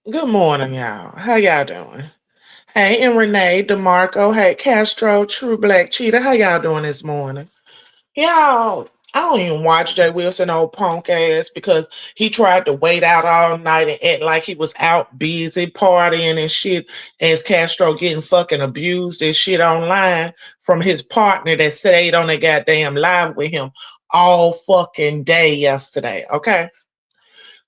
Good morning, y'all. How y'all doing? Hey, and Renee, DeMarco, hey, Castro, True Black Cheetah. How y'all doing this morning? Y'all, I don't even watch Jay Wilson old punk ass because he tried to wait out all night and act like he was out busy partying and shit as Castro getting fucking abused and shit online from his partner that stayed on the goddamn live with him all fucking day yesterday. Okay.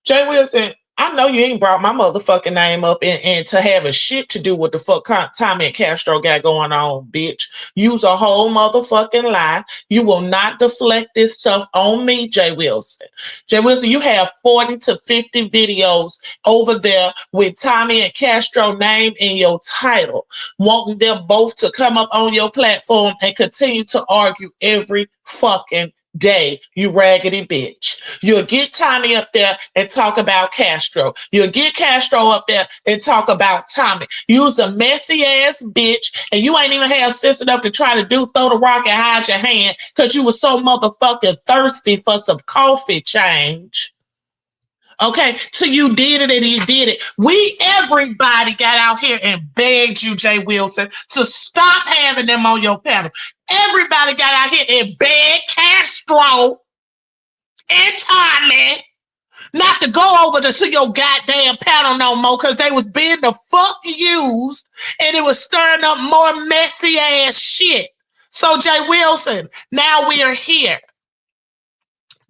Jay Wilson, I know you ain't brought my motherfucking name up and to having shit to do with the fuck Tommy and Castro got going on, bitch. Use a whole motherfucking lie. You will not deflect this stuff on me, Jay Wilson. Jay Wilson, you have 40 to 50 videos over there with Tommy and Castro name in your title, wanting them both to come up on your platform and continue to argue every fucking day, you raggedy bitch. You'll get Tommy up there and talk about Castro. You'll get Castro up there and talk about Tommy. You's a messy ass bitch, and you ain't even have sense enough to try to throw the rock and hide your hand because you were so motherfucking thirsty for some coffee change. Okay, so you did it and you did it. Everybody got out here and begged you, Jay Wilson, to stop having them on your panel. Everybody got out here and begged Castro and Tommy not to go over to your goddamn panel no more because they was being the fuck used and it was stirring up more messy ass shit. So, Jay Wilson, now we're here.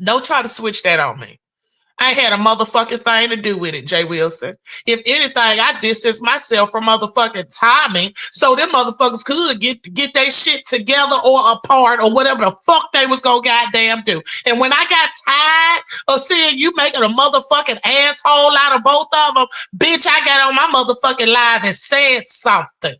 Don't try to switch that on me. I had a motherfucking thing to do with it, Jay Wilson. If anything, I distanced myself from motherfucking Tommy so them motherfuckers could get their shit together or apart or whatever the fuck they was gonna goddamn do. And when I got tired of seeing you making a motherfucking asshole out of both of them, bitch, I got on my motherfucking live and said something.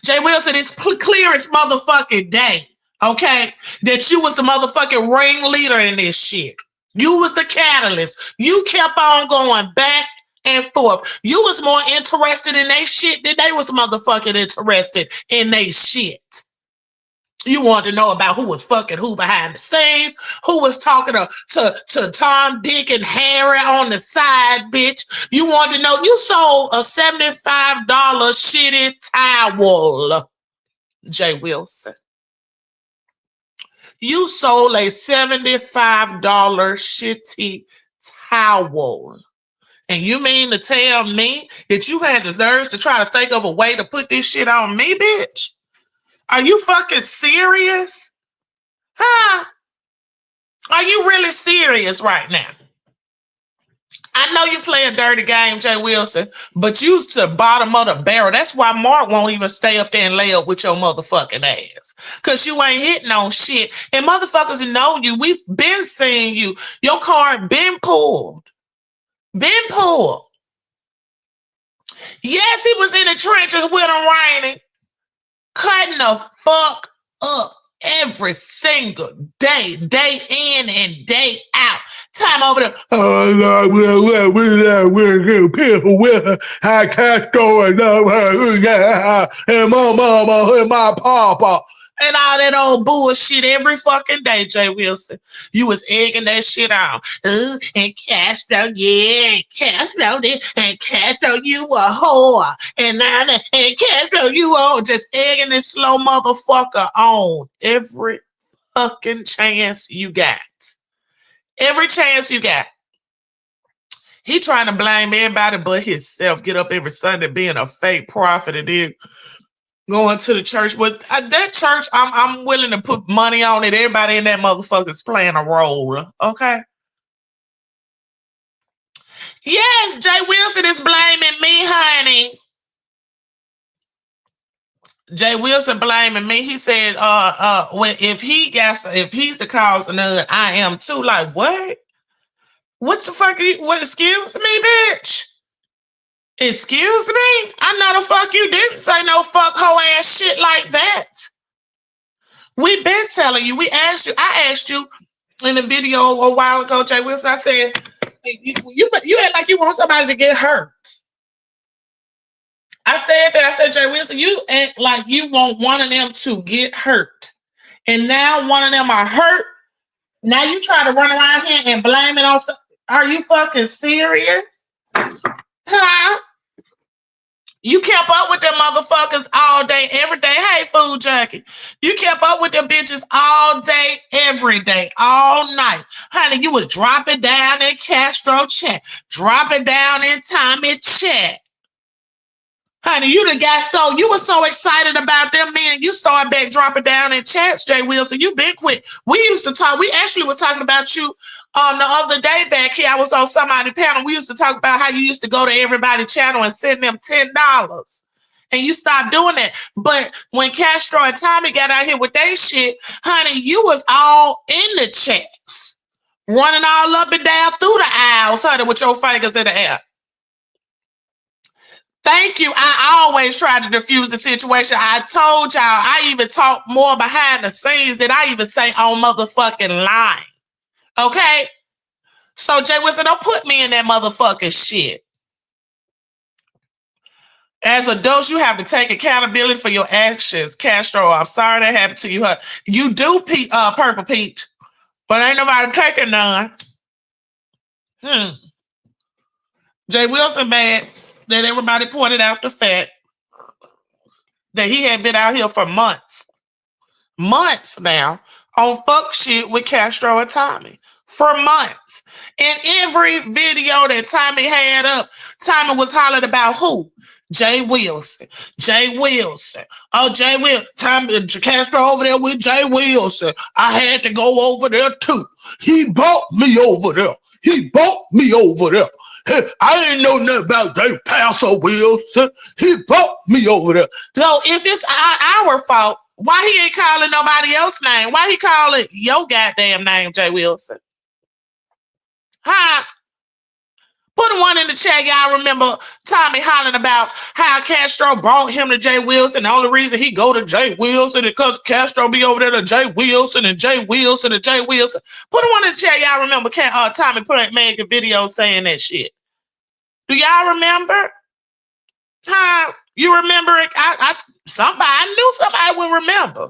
Jay Wilson, it's clear as motherfucking day, okay, that you was the motherfucking ringleader in this shit. You was the catalyst. You kept on going back and forth. You was more interested in they shit than they was motherfucking interested in they shit. You wanted to know about who was fucking who behind the scenes, who was talking to Tom, Dick, and Harry on the side, bitch. You wanted to know, you sold a $75 shitty towel, Jay Wilson. You sold a $75 shitty towel. And you mean to tell me that you had the nerves to try to think of a way to put this shit on me, bitch? Are you fucking serious? Huh? Are you really serious right now? I know you play a dirty game, Jay Wilson, but you to the bottom of the barrel. That's why Mark won't even stay up there and lay up with your motherfucking ass. Because you ain't hitting on shit. And motherfuckers know you. We've been seeing you. Your card been pulled. Been pulled. Yes, he was in the trenches with him raining, cutting the fuck up every single day, day in and day out. Time over there. I can't go and my mama and my papa. And all that old bullshit every fucking day, Jay Wilson. You was egging that shit on. And Castro, yeah, Castro, and Castro, you a whore. And Castro, you all just egging this slow motherfucker on every fucking chance you got. Every chance you got. He trying to blame everybody but himself. Get up every Sunday being a fake prophet and then going to the church. But that church, I'm willing to put money on it. Everybody in that motherfucker's playing a role. Okay? Yes, Jay Wilson is blaming me, honey. Jay Wilson blaming me. He said, if he's the cause of none, I am too. Like, what? What the fuck are you, what, excuse me, bitch? Excuse me? I know the fuck you didn't say no fuck hoe ass shit like that. We been telling you, I asked you in the video a while ago, Jay Wilson, I said, you act like you want somebody to get hurt. I said, Jay Wilson, you act like you want one of them to get hurt. And now one of them are hurt. Now you try to run around here and blame it on some. Are you fucking serious? Huh? You kept up with them motherfuckers all day, every day. Hey, food junkie. You kept up with them bitches all day, every day, all night. Honey, you was dropping down in Castro chat, dropping down in Tommy chat. Honey, you done got so, you were so excited about them, man. You started back dropping down in chats, Jay Wilson. You been quit. We used to talk, we actually was talking about you the other day back here. I was on somebody's panel. We used to talk about how you used to go to everybody's channel and send them $10. And you stopped doing that. But when Castro and Tommy got out here with their shit, honey, you was all in the chats. Running all up and down through the aisles, honey, with your fingers in the air. Thank you. I always try to diffuse the situation. I told y'all, I even talk more behind the scenes than I even say on motherfucking line. Okay? So, Jay Wilson, don't put me in that motherfucking shit. As adults, you have to take accountability for your actions. Castro, I'm sorry that happened to you. You do Purple Peach, but ain't nobody taking none. Jay Wilson mad that everybody pointed out the fact that he had been out here for months now on fuck shit with Castro and Tommy. For months. In every video that Tommy had up, Tommy was hollering about who? Jay Wilson. Jay Wilson. Oh, Jay Wilson. Tommy Castro over there with Jay Wilson. I had to go over there too. He bought me over there. He bought me over there. I didn't know nothing about Jay Paso Wilson. He bought me over there. So if it's our fault, why he ain't calling nobody else's name? Why he calling your goddamn name, Jay Wilson? Huh? Put one in the chat. Y'all remember Tommy hollering about how Castro brought him to Jay Wilson. The only reason he go to Jay Wilson is because Castro be over there to Jay Wilson and Jay Wilson and Jay Wilson. Put one in the chat. Y'all remember Tommy made a video saying that shit. Do y'all remember? Huh? You remember it? I knew somebody would remember.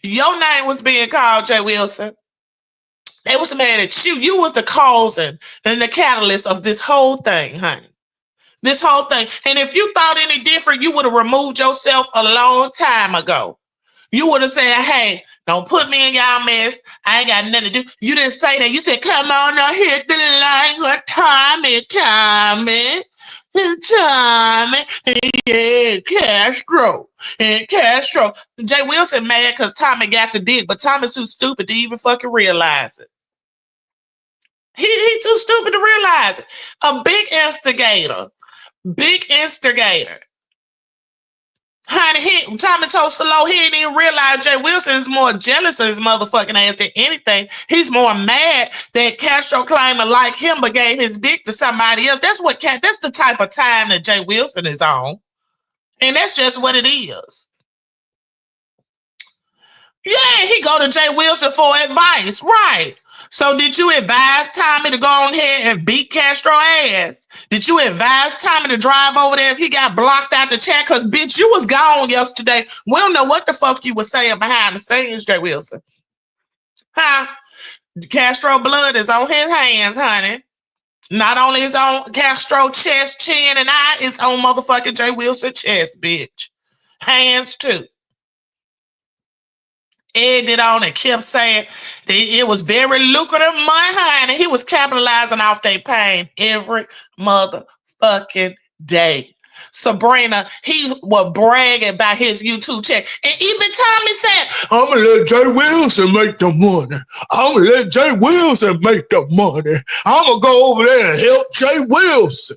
Your name was being called, Jay Wilson. They was mad at you. You was the causing and the catalyst of this whole thing, honey. This whole thing. And if you thought any different, you would have removed yourself a long time ago. You would have said, hey, don't put me in y'all mess. I ain't got nothing to do. You didn't say that. You said, come on, now hit the line with Tommy. Yeah, Castro. And Castro. Jay Wilson mad because Tommy got the dick, but Tommy's too stupid to even fucking realize it. He too stupid to realize it. A big instigator. Honey, Tommy told Slow he didn't even realize Jay Wilson is more jealous of his motherfucking ass than anything. He's more mad that Castro claimed to like him but gave his dick to somebody else. That's the type of time that Jay Wilson is on. And that's just what it is. Yeah, he go to Jay Wilson for advice. Right. So did you advise Tommy to go on ahead and beat Castro ass? Did you advise Tommy to drive over there if he got blocked out the chat? Because, bitch, you was gone yesterday. We don't know what the fuck you was saying behind the scenes, Jay Wilson. Huh? Castro blood is on his hands, honey. Not only is on Castro chest, chin, and eye, it's on motherfucking Jay Wilson chest, bitch. Hands, too. Egged it on and kept saying that it was very lucrative money, honey. He was capitalizing off their pain every motherfucking day. Sabrina, he was bragging about his YouTube check. And even Tommy said, I'm going to let Jay Wilson make the money. I'm going to let Jay Wilson make the money. I'm going to go over there and help Jay Wilson.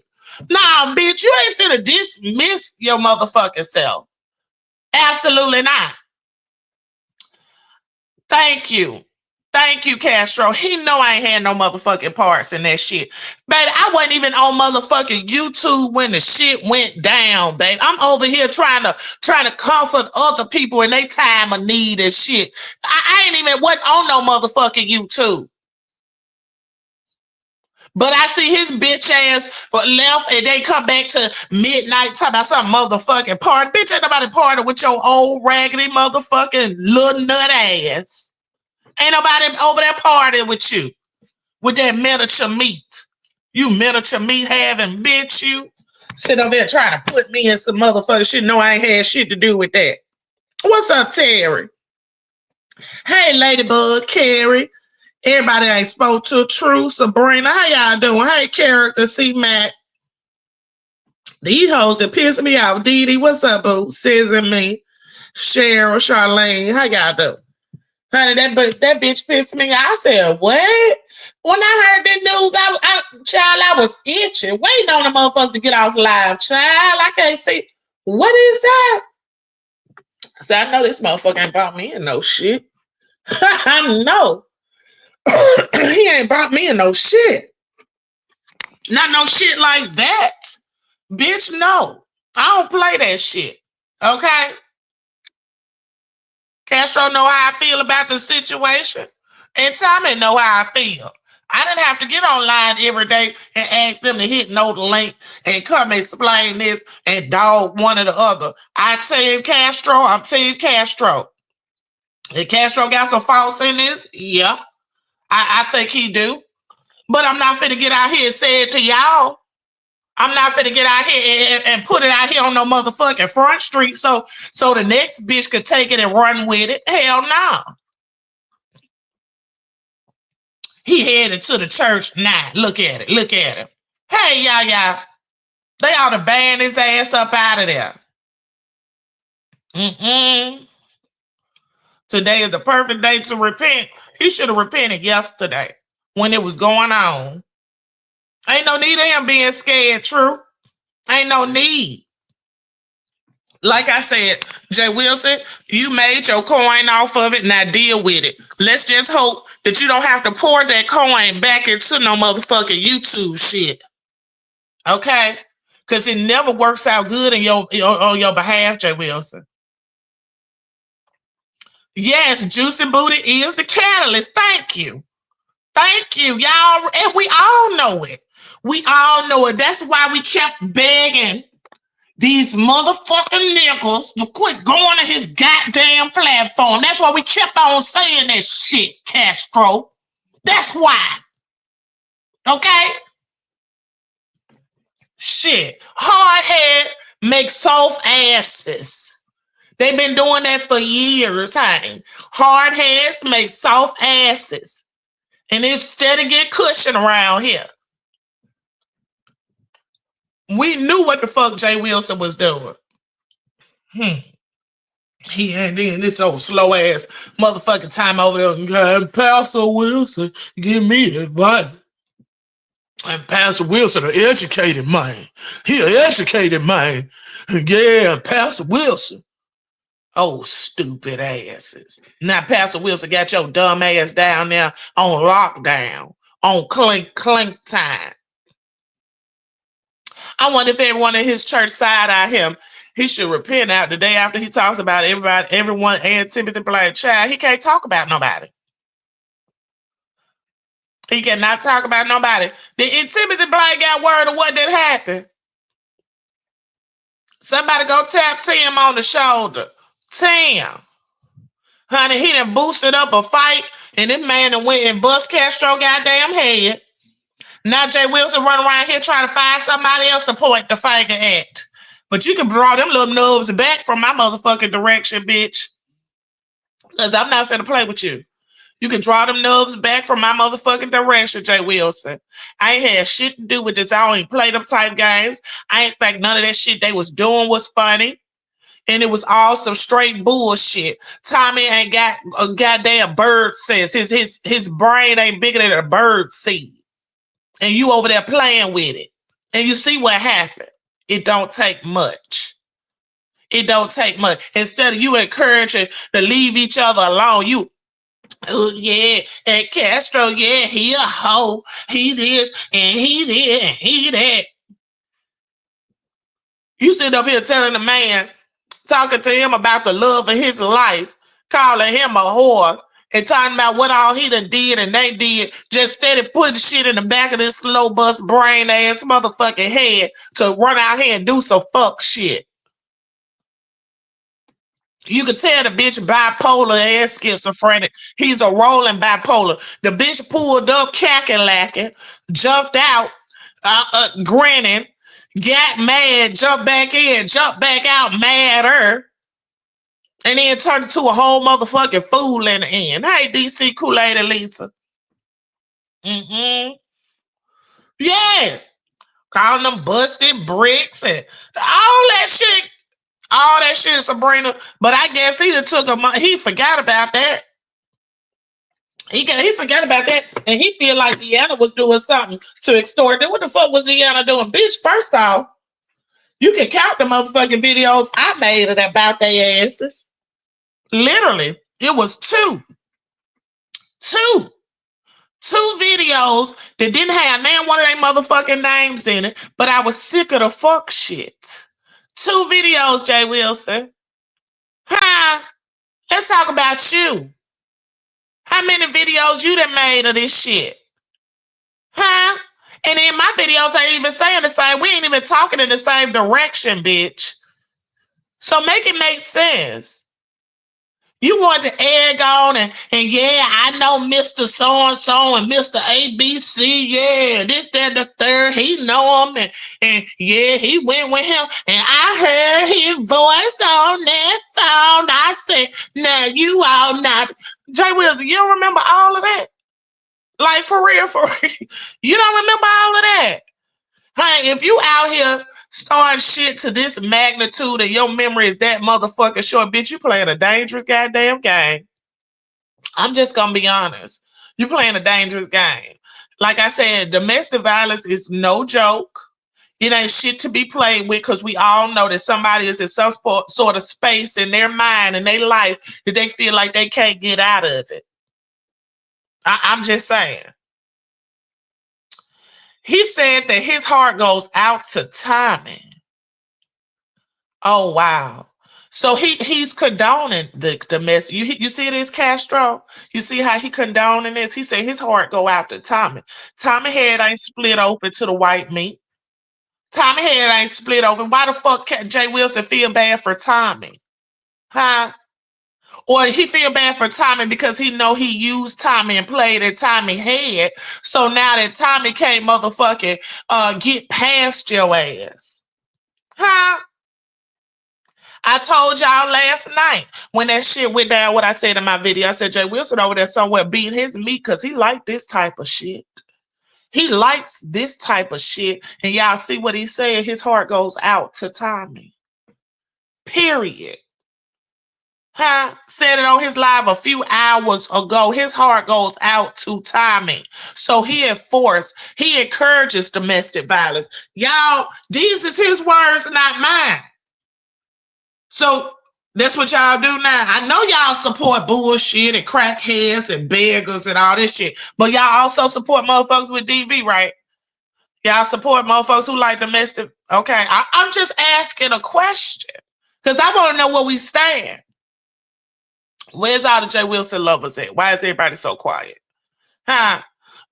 Nah, bitch, you ain't finna dismiss your motherfucking self. Absolutely not. Thank you, Castro. He know I ain't had no motherfucking parts in that shit. Baby, I wasn't even on motherfucking YouTube when the shit went down, baby. I'm over here trying to comfort other people in their time of need and shit. I ain't even wasn't on no motherfucking YouTube. But I see his bitch ass left and they come back to midnight talking about some motherfucking party. Bitch, ain't nobody party with your old raggedy motherfucking little nut ass. Ain't nobody over there partying with you with that miniature meat. You miniature meat having bitch, you sit over there trying to put me in some motherfucker shit. No, I ain't had shit to do with that. What's up, Terry? Hey, Ladybug, Carrie. Everybody ain't spoke to True, Sabrina. How y'all doing? Hey, Character, C Mac. These hoes that piss me off. Dee Dee, what's up, boo? Says and me. Cheryl, Charlene, how y'all doing? Honey, that bitch pissed me off. I said, what? When I heard that news, child, I was itching, waiting on the motherfuckers to get off live. Child, I can't see. What is that? So I know this motherfucker ain't brought me in no shit. I know. He ain't brought me in no shit. Not no shit like that. Bitch, no. I don't play that shit. Okay? Castro know how I feel about the situation. And Tommy know how I feel. I didn't have to get online every day and ask them to hit no link and come explain this and dog one or the other. I team Castro, I'm team Castro. And Castro got some faults in this? Yeah. I think he do. But I'm not finna get out here and say it to y'all. I'm not finna get out here and put it out here on no motherfucking front street so the next bitch could take it and run with it. Hell no. He headed to the church now. Look at it. Look at him. Hey, y'all. They ought to ban his ass up out of there. Today is the perfect day to repent. He should have repented yesterday when it was going on. Ain't no need of him being scared, True. Ain't no need. Like I said, Jay Wilson, you made your coin off of it. Now deal with it. Let's just hope that you don't have to pour that coin back into no motherfucking YouTube shit. Okay? Because it never works out good on your behalf, Jay Wilson. Yes, Juicy Booty is the catalyst. Thank you. Thank you, y'all. And we all know it. We all know it. That's why we kept begging these motherfucking niggas to quit going to his goddamn platform. That's why we kept on saying that shit, Castro. That's why. Okay? Shit. Hard head makes soft asses. They've been doing that for years, honey. Hard heads make soft asses. And instead of get cushion around here. We knew what the fuck Jay Wilson was doing. He ain't in this old slow ass motherfucking time over there. And Pastor Wilson, give me advice. And Pastor Wilson, an educated man. He an educated man. Yeah, Pastor Wilson. Oh, stupid asses. Now Pastor Wilson got your dumb ass down there on lockdown, on clink time. I wonder if everyone in his church side-eye him. He should repent out the day after he talks about everyone, and Timothy Blake. Child, he can't talk about nobody. He cannot talk about nobody. Did Timothy Blake got word of what did happen? Somebody go tap Tim on the shoulder. Tim. Honey, he done boosted up a fight, and this man done went and bust Castro goddamn head. Now Jay Wilson run around here trying to find somebody else to point the finger at. But you can draw them little nubs back from my motherfucking direction, bitch. Because I'm not finna play with you. You can draw them nubs back from my motherfucking direction, Jay Wilson. I ain't had shit to do with this. I don't even play them type games. I ain't think none of that shit they was doing was funny. And it was all some straight bullshit. Tommy ain't got a goddamn bird sense. His brain ain't bigger than a bird seed. And you over there playing with it. And you see what happened. It don't take much. It don't take much. Instead of you encouraging to leave each other alone, you, oh yeah, and Castro, yeah, he a hoe. He this and he did and he that. You sit up here telling the man, talking to him about the love of his life, calling him a whore, and talking about what all he done did and they did, just steady putting shit in the back of this slow bus brain ass motherfucking head to run out here and do some fuck shit. You can tell the bitch bipolar and schizophrenic. He's a rolling bipolar. The bitch pulled up, cackalacky, jumped out, grinning, got mad, jumped back in, jumped back out, madder, and then turned into a whole motherfucking fool in the end. Hey, DC Kool-Aid and Lisa. Mm-hmm. Yeah. Calling them busted bricks and all that shit. All that shit, Sabrina. But I guess he took a month. He forgot about that. He forgot about that, and he feel like Deanna was doing something to extort them. What the fuck was Deanna doing? Bitch, first off, you can count the motherfucking videos I made of about their asses. Literally, it was two, two videos that didn't have none one of their motherfucking names in it, but I was sick of the fuck shit. Two videos, Jay Wilson. Huh? Let's talk about you. How many videos you done made of this shit? Huh? And in my videos, I ain't even saying the same. We ain't even talking in the same direction, bitch. So make it make sense. You want to egg on and yeah, I know Mr. So-and-so and Mr. ABC, yeah, this, that, the third, he know him and yeah, he went with him and I heard his voice on that phone. I said, now you all not. Jay Wilson, you don't remember all of that? Like for real, for real. You don't remember all of that? Hey, if you out here starting shit to this magnitude and your memory is that motherfucking short, bitch, you playing a dangerous goddamn game. I'm just gonna be honest. You playing a dangerous game. Like I said, domestic violence is no joke. It ain't shit to be played with because we all know that somebody is in some sort of space in their mind and their life that they feel like they can't get out of it. I'm just saying. He said that his heart goes out to Tommy. Oh wow. So he's condoning the mess. You see this, Castro? You see how he condoning this? He said his heart go out to Tommy. Tommy head ain't split open to the white meat. Tommy head ain't split open. Why the fuck Jay Wilson feel bad for Tommy? Huh? Or he feel bad for Tommy because he know he used Tommy and played at Tommy head. So now that Tommy can't motherfucking get past your ass. Huh? I told y'all last night when that shit went down what I said in my video. I said Jay Wilson over there somewhere beating his meat because he liked this type of shit. He likes this type of shit. And y'all see what he said? His heart goes out to Tommy. Period. Huh? Said it on his live a few hours ago. His heart goes out to Tommy. So he encourages domestic violence. Y'all, these is his words, not mine. So that's what y'all do now. I know y'all support bullshit and crackheads and beggars and all this shit, but y'all also support motherfuckers with DV, right? Y'all support motherfuckers who like domestic. Okay, I'm just asking a question because I want to know where we stand. Where's all the Jay Wilson lovers at? Why is everybody so quiet? Huh?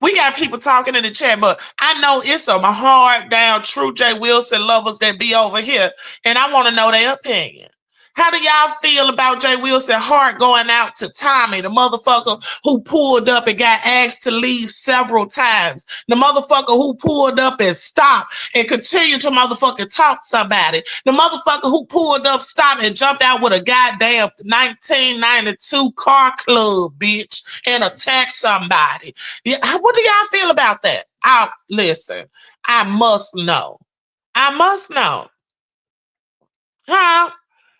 We got people talking in the chat, but I know it's some hard down true Jay Wilson lovers that be over here, and I want to know their opinion. How do y'all feel about Jay Wilson heart going out to Tommy, the motherfucker who pulled up and got asked to leave several times? The motherfucker who pulled up and stopped and continued to motherfucking talk to somebody. The motherfucker who pulled up, stopped, and jumped out with a goddamn 1992 car club, bitch, and attacked somebody. Yeah, what do y'all feel about that? Listen, I must know. I must know. Huh?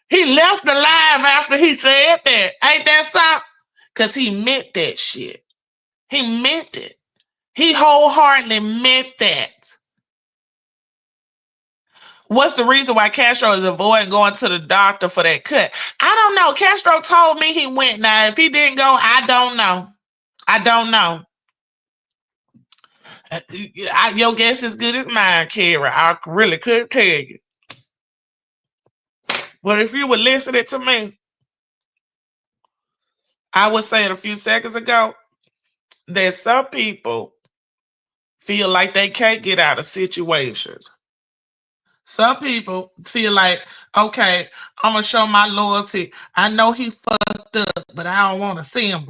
He left the live after he said that. Ain't that something? Because he meant that shit. He meant it. He wholeheartedly meant that. What's the reason why Castro is avoiding going to the doctor for that cut? I don't know. Castro told me he went. Now, if he didn't go, I don't know. I don't know. Your guess is good as mine, Kara. I really couldn't tell you. But if you were listening to me, I was saying a few seconds ago that some people feel like they can't get out of situations. Some people feel like Okay, I'm gonna show my loyalty. I know he fucked up, but I don't want to see him,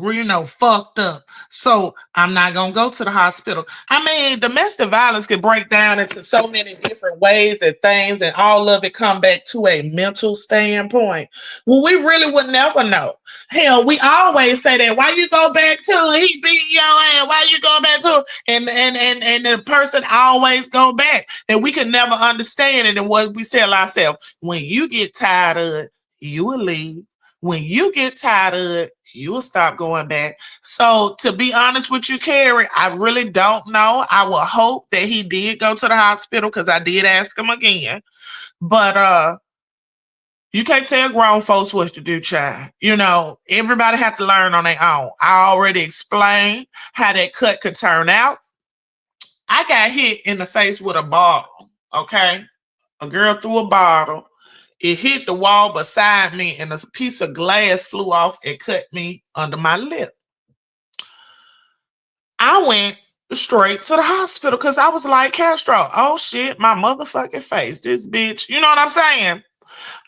fucked up. So I'm not gonna go to the hospital. I mean, domestic violence can break down into so many different ways and things, and all of it come back to a mental standpoint. Well, we really would never know. Hell, we always say that. Why you go back to it? He beat your ass. Why you go back to it? And the person always go back, and we can never understand it. And what we tell ourselves. When you get tired of it, you will leave. When you get tired of it, you will stop going back. So, to be honest with you, Carrie, I really don't know. I will hope that he did go to the hospital because I did ask him again. But you can't tell grown folks what to do, child. Everybody have to learn on their own. I already explained how that cut could turn out. I got hit in the face with a bottle. Okay, a girl threw a bottle. It hit the wall beside me, and a piece of glass flew off and cut me under my lip. I went straight to the hospital because I was like, Castro, oh shit, my motherfucking face. This bitch, you know what I'm saying?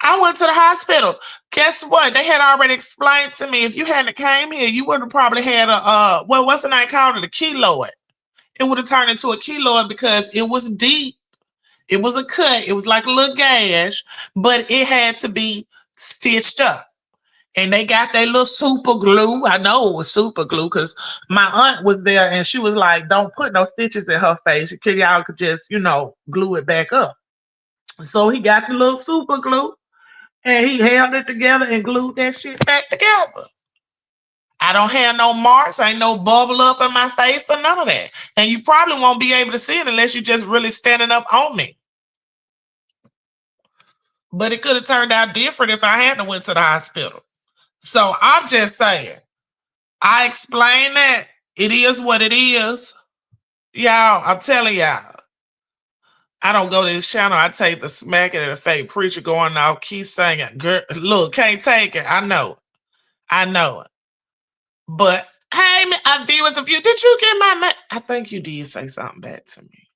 I went to the hospital. Guess what? They had already explained to me if you hadn't came here, you would have probably had a what's the name called it? A keloid. It would have turned into a keloid because it was deep. It was a cut. It was like a little gash, but it had to be stitched up. And they got their little super glue. I know it was super glue because my aunt was there and she was like, don't put no stitches in her face. Y'all could just, glue it back up. So he got the little super glue and he held it together and glued that shit back together. I don't have no marks, ain't no bubble up in my face or none of that. And you probably won't be able to see it unless you're just really standing up on me. But it could have turned out different if I hadn't went to the hospital. So I'm just saying, I explained that it is what it is. Y'all, I'm telling y'all, I don't go to this channel. I take the smacking and the fake preacher going out, keep singing. Girl, look, can't take it. I know it. I know it. But hey, viewers of you, did you get I think you did say something back to me.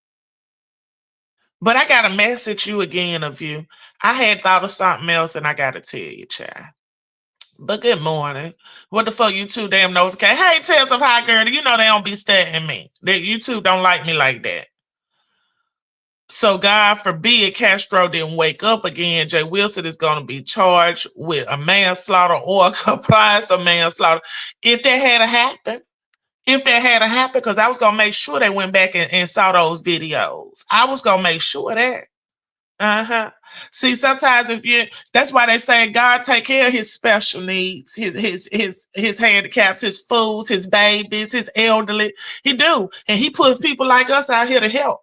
But I got to message you again of you. I had thought of something else and I got to tell you, child. But good morning. What the fuck, you too damn notification? Hey, Tales of High Girl, you know they don't be studying me. You two don't like me like that. So God forbid Castro didn't wake up again. Jay Wilson is going to be charged with a manslaughter or a compliance of manslaughter. If that had happened, because I was going to make sure they went back and saw those videos. I was going to make sure that. Uh-huh. See, sometimes that's why they say God take care of his special needs, his handicaps, his fools, his babies, his elderly. He do. And he puts people like us out here to help.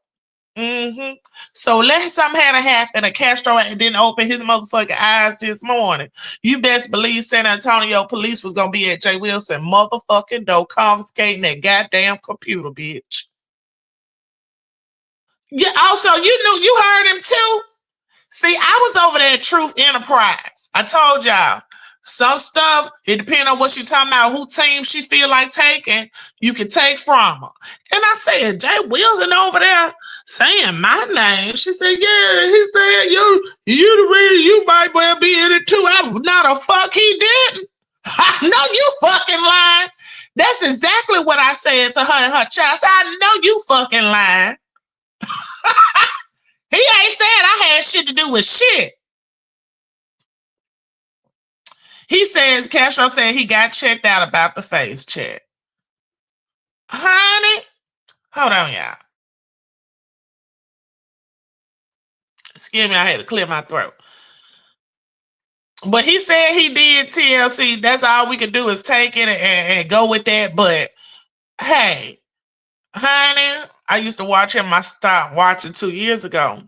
So let something had to happen. And Castro didn't open his motherfucking eyes this morning. You best believe San Antonio police was gonna be at Jay Wilson motherfucking door confiscating that goddamn computer, bitch. Yeah, also you heard him too. See, I was over there at Truth Enterprise. I told y'all some stuff, it depends on what she talking about, who team she feel like taking, you can take from her. And I said, Jay Wilson over there saying my name. She said, yeah, he said, you the real, you might well be in it too. I was not a fuck he didn't. I know you fucking lying. That's exactly what I said to her and her child. I said, I know you fucking lying. He ain't said I had shit to do with shit. He says, Castro said he got checked out about the face check. Honey, hold on, y'all. Excuse me, I had to clear my throat. But he said he did TLC. That's all we could do is take it and go with that. But hey, honey, I used to watch him. I stopped watching 2 years ago.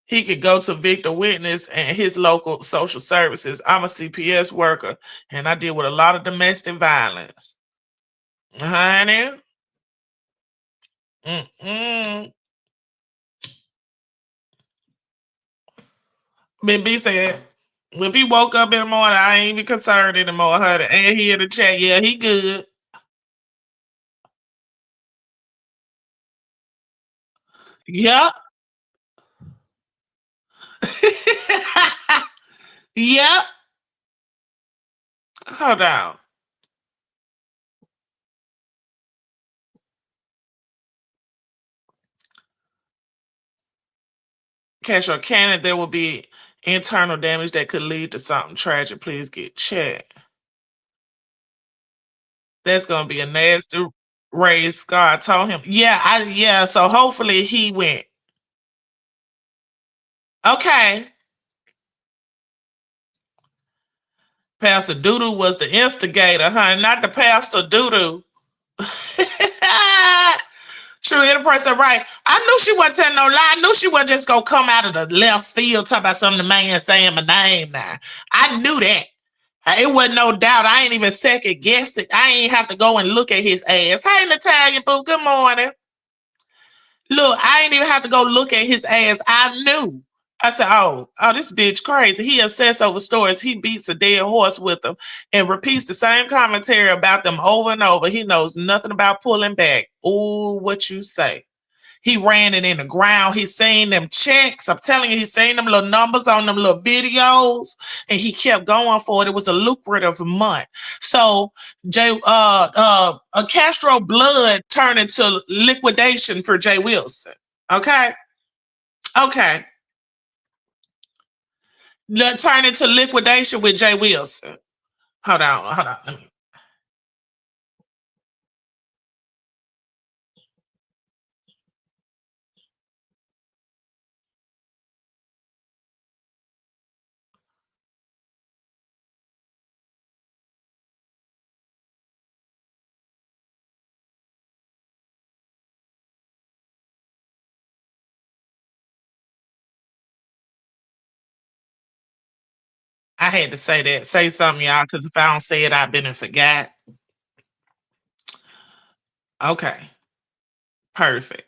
He could go to Victor Witness and his local social services. I'm a CPS worker, and I deal with a lot of domestic violence. Honey. Big B said, if he woke up in the morning, I ain't even concerned anymore, honey. And he in the chat, yeah, he good. Yep. Yep. Hold on. Castro Cannon, there will be internal damage that could lead to something tragic. Please get checked. That's gonna be a nasty raised scar. I told him. Yeah, so hopefully he went. Okay. Pastor Doodoo was the instigator, huh? Not the Pastor Doodoo. True, enterprise said, right. I knew she wasn't telling no lie. I knew she wasn't just gonna come out of the left field talking about something the man saying my name now. I knew that. It wasn't no doubt. I ain't even second guess it. I ain't have to go and look at his ass. Hey, Natalia Boo, good morning. Look, I ain't even have to go look at his ass. I knew. I said, oh, this bitch crazy. He obsessed over stories. He beats a dead horse with them and repeats the same commentary about them over and over. He knows nothing about pulling back. Ooh, what you say? He ran it in the ground. He seen them checks. I'm telling you, he seen them little numbers on them little videos, and he kept going for it. It was a lucrative month. So Castro blood turned into liquidation for Jay Wilson. Okay, okay, turn into liquidation with Jay Wilson. Hold on. I had to say that. Say something, y'all, because if I don't say it, I've been and forgot. Okay, perfect.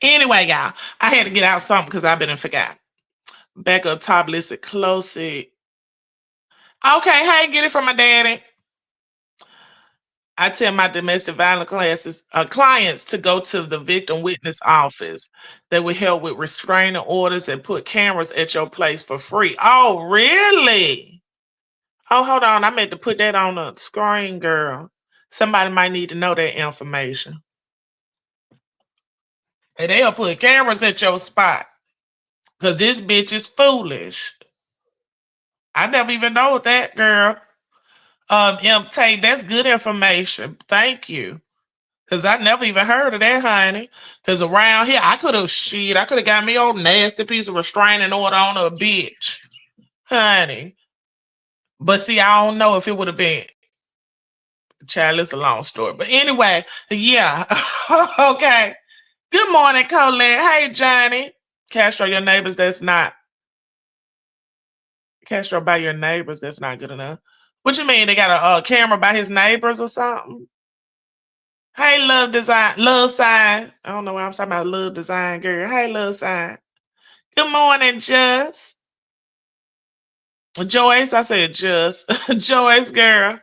Anyway, y'all, I had to get out something because I've been and forgot. Back up top, listen closely. Okay, hey, get it from my daddy. I tell my domestic violence clients to go to the victim witness office. They will help with restraining orders and put cameras at your place for free. Oh, really? Oh, hold on. I meant to put that on the screen, girl. Somebody might need to know that information. And they'll put cameras at your spot. Because this bitch is foolish. I never even know that, girl. Tay, that's good information. Thank you. Cause I never even heard of that, honey. Cause around here, I could have got me old nasty piece of restraining order on a bitch, honey. But see, I don't know if it would have been. Child, it's a long story. But anyway, yeah. Okay. Good morning, Colette. Hey, Johnny. Castro, your neighbors. That's not Castro by your neighbors. That's not good enough. What you mean? They got a camera by his neighbors or something? Hey, love sign. I don't know why I'm talking about love design, girl. Hey, love sign. Good morning, Just. Joyce, I said just. Joyce, girl.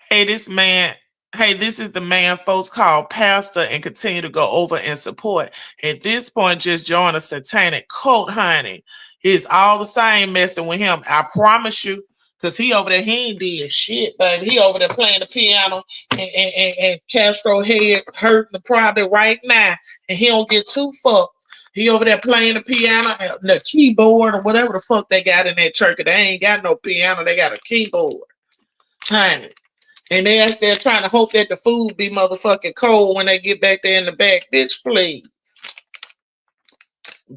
Hey, this man. Hey, this is the man folks call pastor and continue to go over and support. At this point, just join a satanic cult, honey. It's all the same messing with him. I promise you. Cause he over there, he ain't did shit, but he over there playing the piano and Castro head hurting the probably right now. And he don't get too fucked. He over there playing the piano, the keyboard, or whatever the fuck they got in that church. They ain't got no piano, they got a keyboard. Honey. And they're trying to hope that the food be motherfucking cold when they get back there in the back. Bitch, please.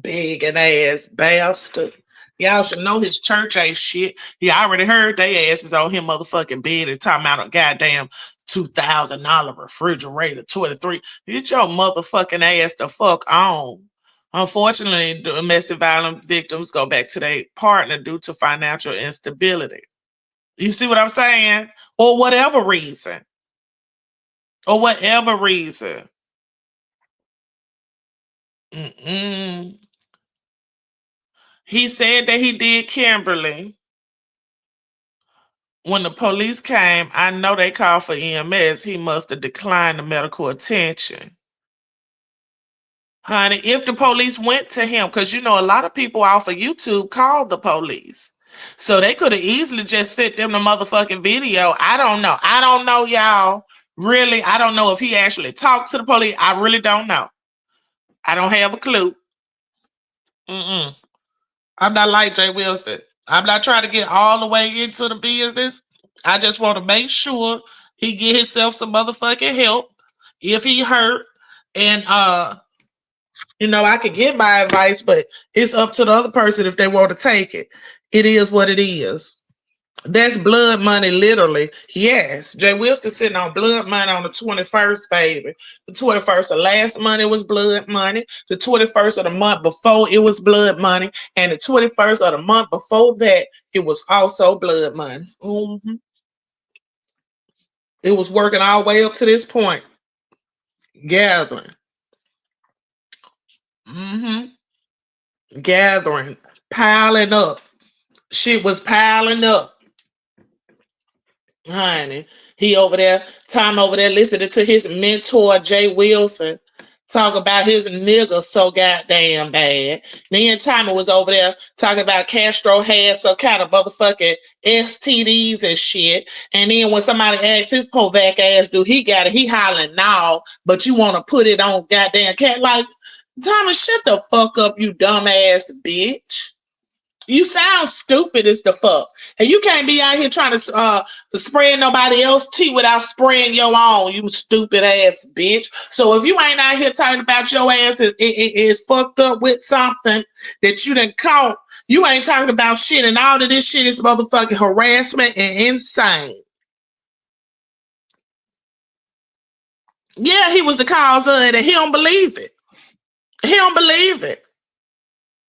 Big and ass bastard. Y'all should know his church ain't shit. Yeah, I already heard they asses on him motherfucking bed and talking about a goddamn $2,000 refrigerator, 23. Get your motherfucking ass the fuck on. Unfortunately, domestic violence victims go back to their partner due to financial instability. You see what I'm saying? Or whatever reason. Or whatever reason. Mm-mm. He said that he did Kimberly. When the police came, I know they called for EMS. He must have declined the medical attention. Honey, if the police went to him, because you know a lot of people off of YouTube called the police. So they could have easily just sent them the motherfucking video. I don't know. I don't know, y'all. Really, I don't know if he actually talked to the police. I really don't know. I don't have a clue. Mm-mm. I'm not like Jay Wilson. I'm not trying to get all the way into the business. I just want to make sure he get himself some motherfucking help if he hurt. And I could give my advice, but it's up to the other person if they want to take it. It is what it is. That's blood money, literally. Yes, Jay Wilson sitting on blood money on the 21st, baby. The 21st of last month it was blood money. The 21st of the month before it was blood money. And the 21st of the month before that, it was also blood money. It was working all the way up to this point. Gathering. Gathering. Piling up. Shit was piling up. Honey, he over there, Tom over there listening to his mentor, Jay Wilson, talk about his nigga so goddamn bad. Then Tommy was over there talking about Castro had some kind of motherfucking STDs and shit. And then when somebody asked his po back ass, do he got it? He hollering now, but you want to put it on goddamn cat. Like, Tommy, shut the fuck up, you dumbass bitch. You sound stupid as the fuck. And you can't be out here trying to spread nobody else's tea without spraying your own, you stupid ass bitch. So if you ain't out here talking about your ass is fucked up with something that you done caught, you ain't talking about shit. And all of this shit is motherfucking harassment and insane. Yeah, he was the cause of it, and he don't believe it. He don't believe it.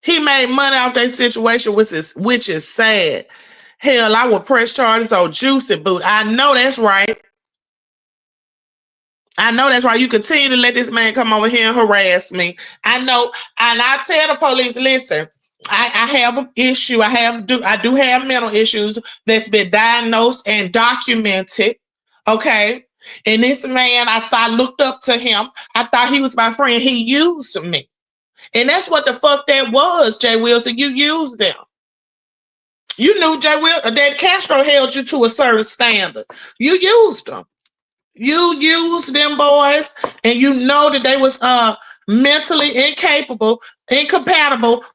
He made money off that situation, which is sad. Hell, I would press charges on Juicy Boot. I know that's right. I know that's right. You continue to let this man come over here and harass me. I know, and I tell the police, listen, I have an issue. I do have mental issues that's been diagnosed and documented. Okay. And this man, I looked up to him. I thought he was my friend. He used me. And that's what the fuck that was, Jay Wilson. You used them. You knew that Castro held you to a certain standard. You used them. You used them boys, and you know that they was mentally incompatible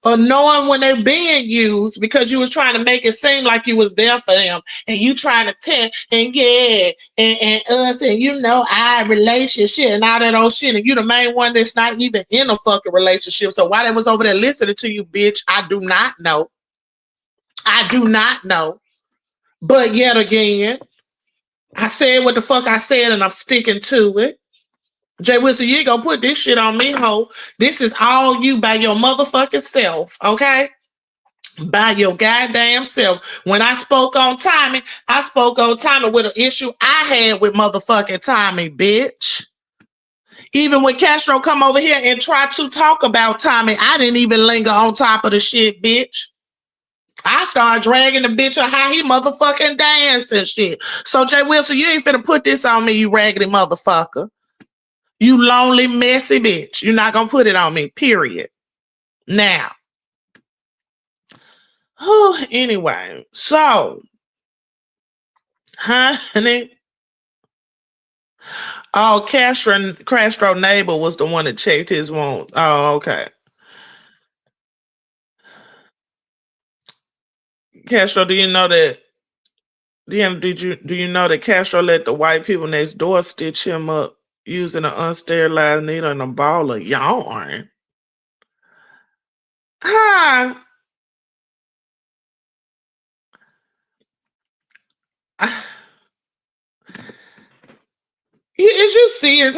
of knowing when they're being used because you was trying to make it seem like you was there for them, and you trying to tell and yeah, and us and our relationship and all that old shit, and you the main one that's not even in a fucking relationship. So why they was over there listening to you, bitch, I do not know. I do not know. But yet again, I said what the fuck I said, and I'm sticking to it. Jay Wilson, you ain't gonna put this shit on me, ho. This is all you by your motherfucking self, okay? By your goddamn self. When I spoke on Tommy, I spoke on Tommy with an issue I had with motherfucking Tommy, bitch. Even when Castro come over here and try to talk about Tommy, I didn't even linger on top of the shit, bitch. I started dragging the bitch on how he motherfucking dance and shit. So, Jay Wilson, you ain't finna put this on me, you raggedy motherfucker. You lonely, messy bitch. You're not gonna put it on me, period. Now. Oh, anyway. So, honey. Oh, Castro neighbor was the one that checked his wound. Oh, okay. Castro, do you know that do you know that Castro let the white people next door stitch him up using an unsterilized needle and a ball of yarn? Huh? Is you serious?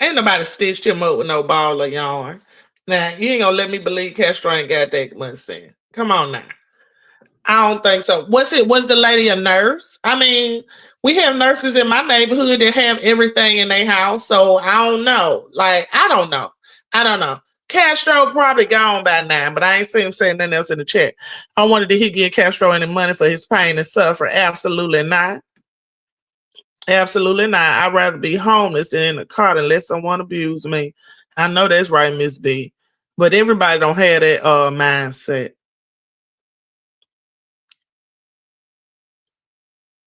Ain't nobody stitched him up with no ball of yarn. Now, you ain't gonna let me believe Castro ain't got that much sense. Come on now. I don't think so. Was the lady a nurse? I mean, we have nurses in my neighborhood that have everything in their house. So I don't know. Like, I don't know. I don't know. Castro probably gone by now, but I ain't seen him saying nothing else in the chat. I wondered, did he give Castro any money for his pain and suffering? Absolutely not. Absolutely not. I'd rather be homeless than in a car and let someone abuse me. I know that's right, Miss B. But everybody don't have that mindset.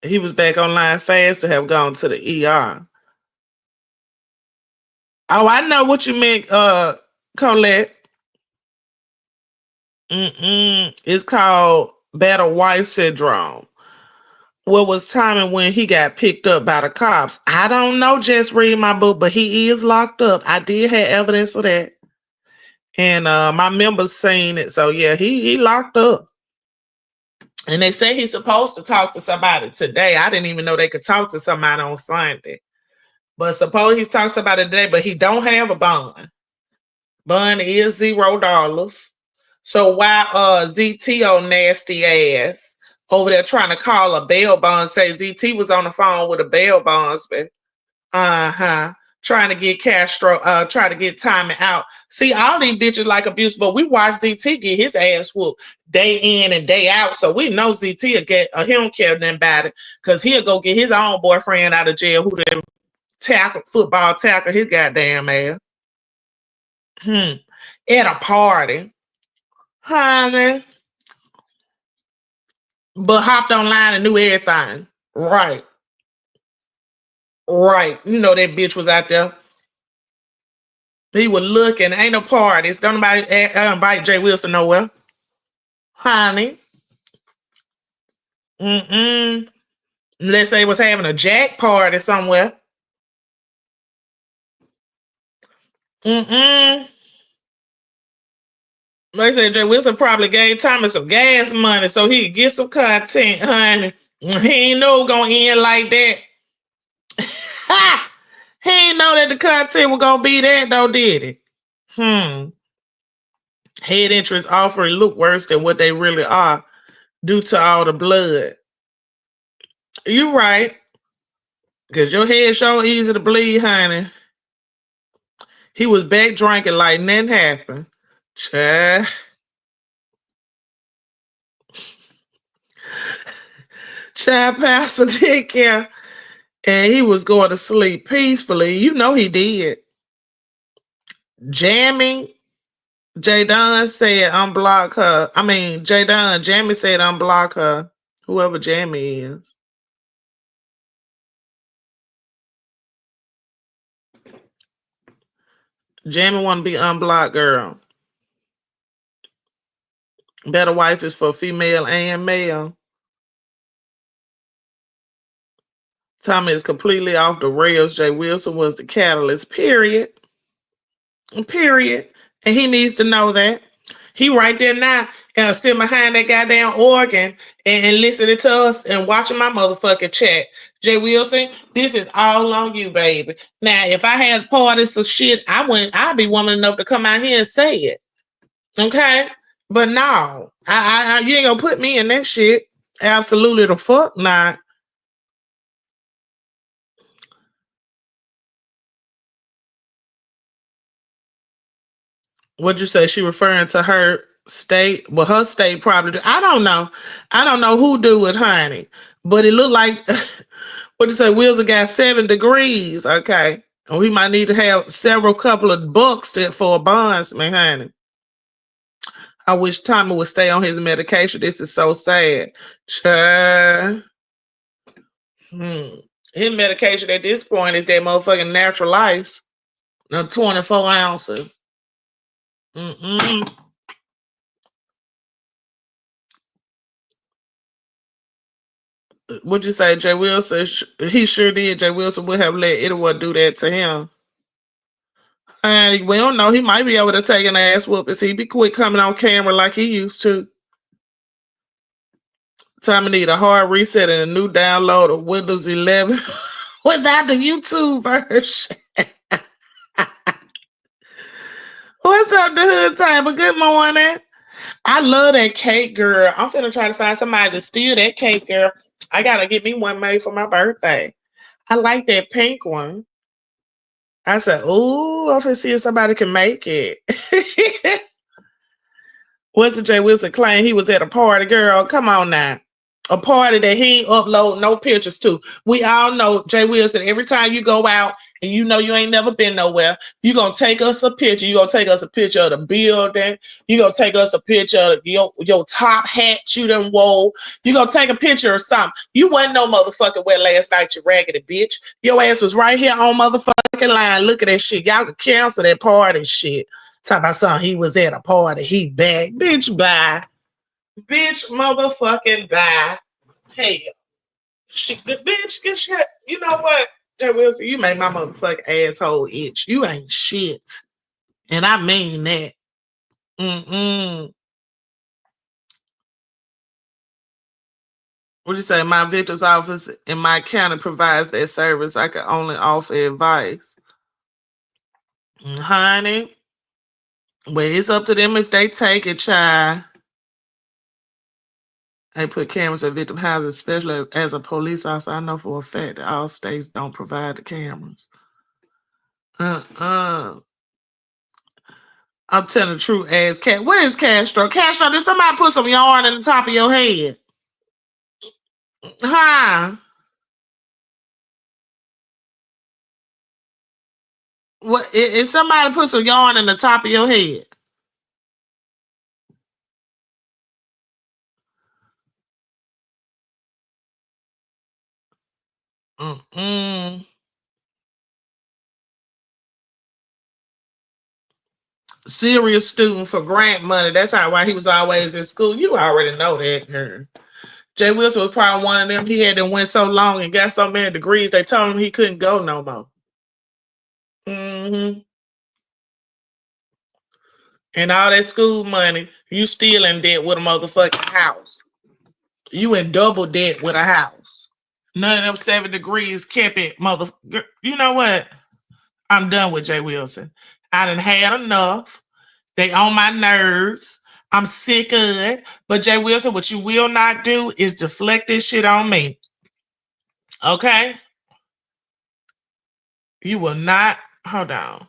He was back online fast to have gone to the ER. Oh, I know what you meant, Colette. It's called battle wife syndrome. What was timing when he got picked up by the cops? I don't know, just read my book, but he is locked up. I did have evidence of that. And my members seen it. So yeah, he locked up. And they say he's supposed to talk to somebody today. I didn't even know they could talk to somebody on Sunday. But suppose he talks about it today, but he don't have a bond. Bond is $0. So why ZTO nasty ass over there trying to call a bail bond, say ZT was on the phone with a bail bondsman. Uh-huh. Trying to get Castro, trying to get timing out. See, all these bitches like abuse, but we watch ZT get his ass whooped day in and day out. So we know ZT will get he don't care nothing about it. Cause he'll go get his own boyfriend out of jail who then football tackle his goddamn ass. At a party. Honey. But hopped online and knew everything. Right. Right. You know that bitch was out there. He was looking. Ain't no parties. Don't nobody invite Jay Wilson nowhere. Honey. Mm-mm. Unless they was having a jack party somewhere. Mm-mm. Like I said, Jay Wilson probably gave Thomas some gas money so he could get some content, honey. He ain't know it was gonna end like that. Ha! He ain't know that the content was gonna be that though, did he? Hmm. Head injuries often look worse than what they really are due to all the blood. You right. Cause your head so easy to bleed, honey. He was back drinking like nothing happened. Child. Child passed a dick, yeah. And he was going to sleep peacefully. You know he did. Jamming. J Dunn said unblock her. I mean, J Dunn, Jamie said unblock her. Whoever Jamie is. Jamie want to be unblocked, girl. Better wife is for female and male. Tommy is completely off the rails. Jay Wilson was the catalyst. Period. Period. And he needs to know that. He right there now, sitting behind that goddamn organ and listening to us and watching my motherfucking chat. Jay Wilson, this is all on you, baby. Now, if I had parties of shit, I'd be woman enough to come out here and say it. Okay? But no, you ain't gonna put me in that shit. Absolutely the fuck not. What'd you say? She referring to her state? Well, her state probably. I don't know. I don't know who do it, honey. But it looked like what you say? Wilson got 7 degrees. Okay, and we might need to have several couple of bucks for a bondsman, honey. I wish Tommy would stay on his medication. This is so sad. Child. His medication at this point is that motherfucking natural life. 24 ounces. Mm-mm. What'd you say, Jay Wilson? He sure did. Jay Wilson would have let anyone do that to him. And we don't know. He might be able to take an ass whooping. He be quick coming on camera like he used to. Time to need a hard reset and a new download of Windows 11 without the YouTube version. What's up, the hood timer? Good morning. I love that cake, girl. I'm finna try to find somebody to steal that cake, girl. I gotta get me one made for my birthday. I like that pink one. I said, "Ooh, I'm finna see if somebody can make it." What's the Jay Wilson claim he was at a party, girl? Come on now. A party that he ain't upload no pictures to. We all know Jay Wilson. Every time you go out and you know you ain't never been nowhere, you gonna take us a picture. You gonna take us a picture of the building. You gonna take us a picture of your top hat you done wore. You gonna take a picture of something. You wasn't no motherfucking where last night, you raggedy bitch. Your ass was right here on motherfucking line. Look at that shit. Y'all could cancel that party shit. Talk about something. He was at a party. He back. Bitch, bye. Bitch, motherfucking bye. Hey, the bitch, get shit. You know what, Jay Wilson? You make my motherfucking asshole itch. You ain't shit, and I mean that. Mm-mm. What you say? My victim's office in my county provides that service. I can only offer advice, honey. But it's up to them if they take it, child. They put cameras at victim houses, especially as a police officer. I know for a fact that all states don't provide the cameras. Uh-uh. I'm telling the truth, ass cat. Where is Castro? Castro, did somebody put some yarn in the top of your head? Huh? What? Is somebody put some yarn in the top of your head? Mm-mm. Serious student for grant money. That's how why he was always in school. You already know that, girl. Jay Wilson was probably one of them. He had to went so long and got so many degrees. They told him he couldn't go no more. Hmm. And all that school money, you still in debt with a motherfucking house. You in double debt with a house. None of them 7 degrees kept it, mother. You know what? I'm done with Jay Wilson. I done had enough. They on my nerves. I'm sick of it. But Jay Wilson, what you will not do is deflect this shit on me. Okay? You will not. Hold on.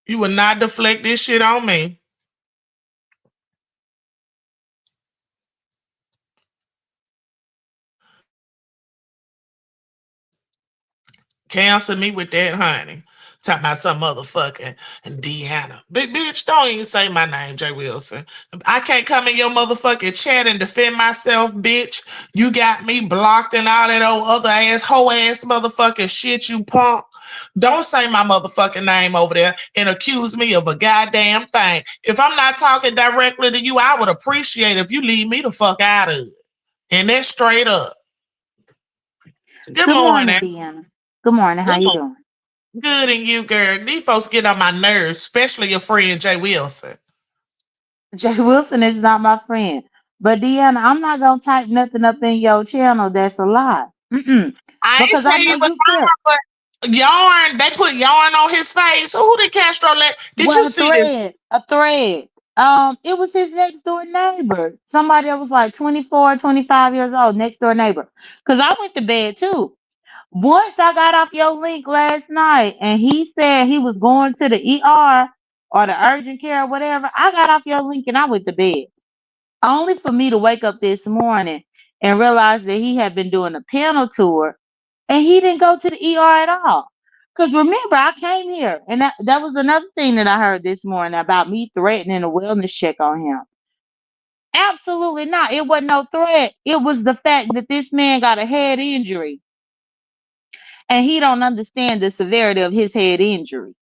You will not deflect this shit on me. Cancel me with that, honey. Talk about some motherfucking Deanna. Big bitch, don't even say my name, Jay Wilson. I can't come in your motherfucking chat and defend myself, bitch. You got me blocked and all that old other ass, hoe ass motherfucking shit, you punk. Don't say my motherfucking name over there and accuse me of a goddamn thing. If I'm not talking directly to you, I would appreciate if you leave me the fuck out of it. And that's straight up. Good Good morning, morning. Deanna. Good morning. How Good you morning. doing? Good and you, girl. These folks get on my nerves, especially your friend Jay Wilson. Jay Wilson is not my friend. But Deanna, I'm not gonna type nothing up in your channel that's a lie. Mm-mm. I ain't Because say I know you was you feel wrong, but yarn, they put yarn on his face. Who did Castro let? Did you what see this? a thread. It was his next door neighbor. Somebody that was like 24, 25 years old, next door neighbor. Because I went to bed too. Once I got off your link last night and he said he was going to the ER or the urgent care or whatever, I got off your link and I went to bed. Only for me to wake up this morning and realize that he had been doing a panel tour and he didn't go to the ER at all. Because remember, I came here and that was another thing that I heard this morning about me threatening a wellness check on him. Absolutely not. It wasn't no threat. It was the fact that this man got a head injury and he don't understand the severity of his head injury.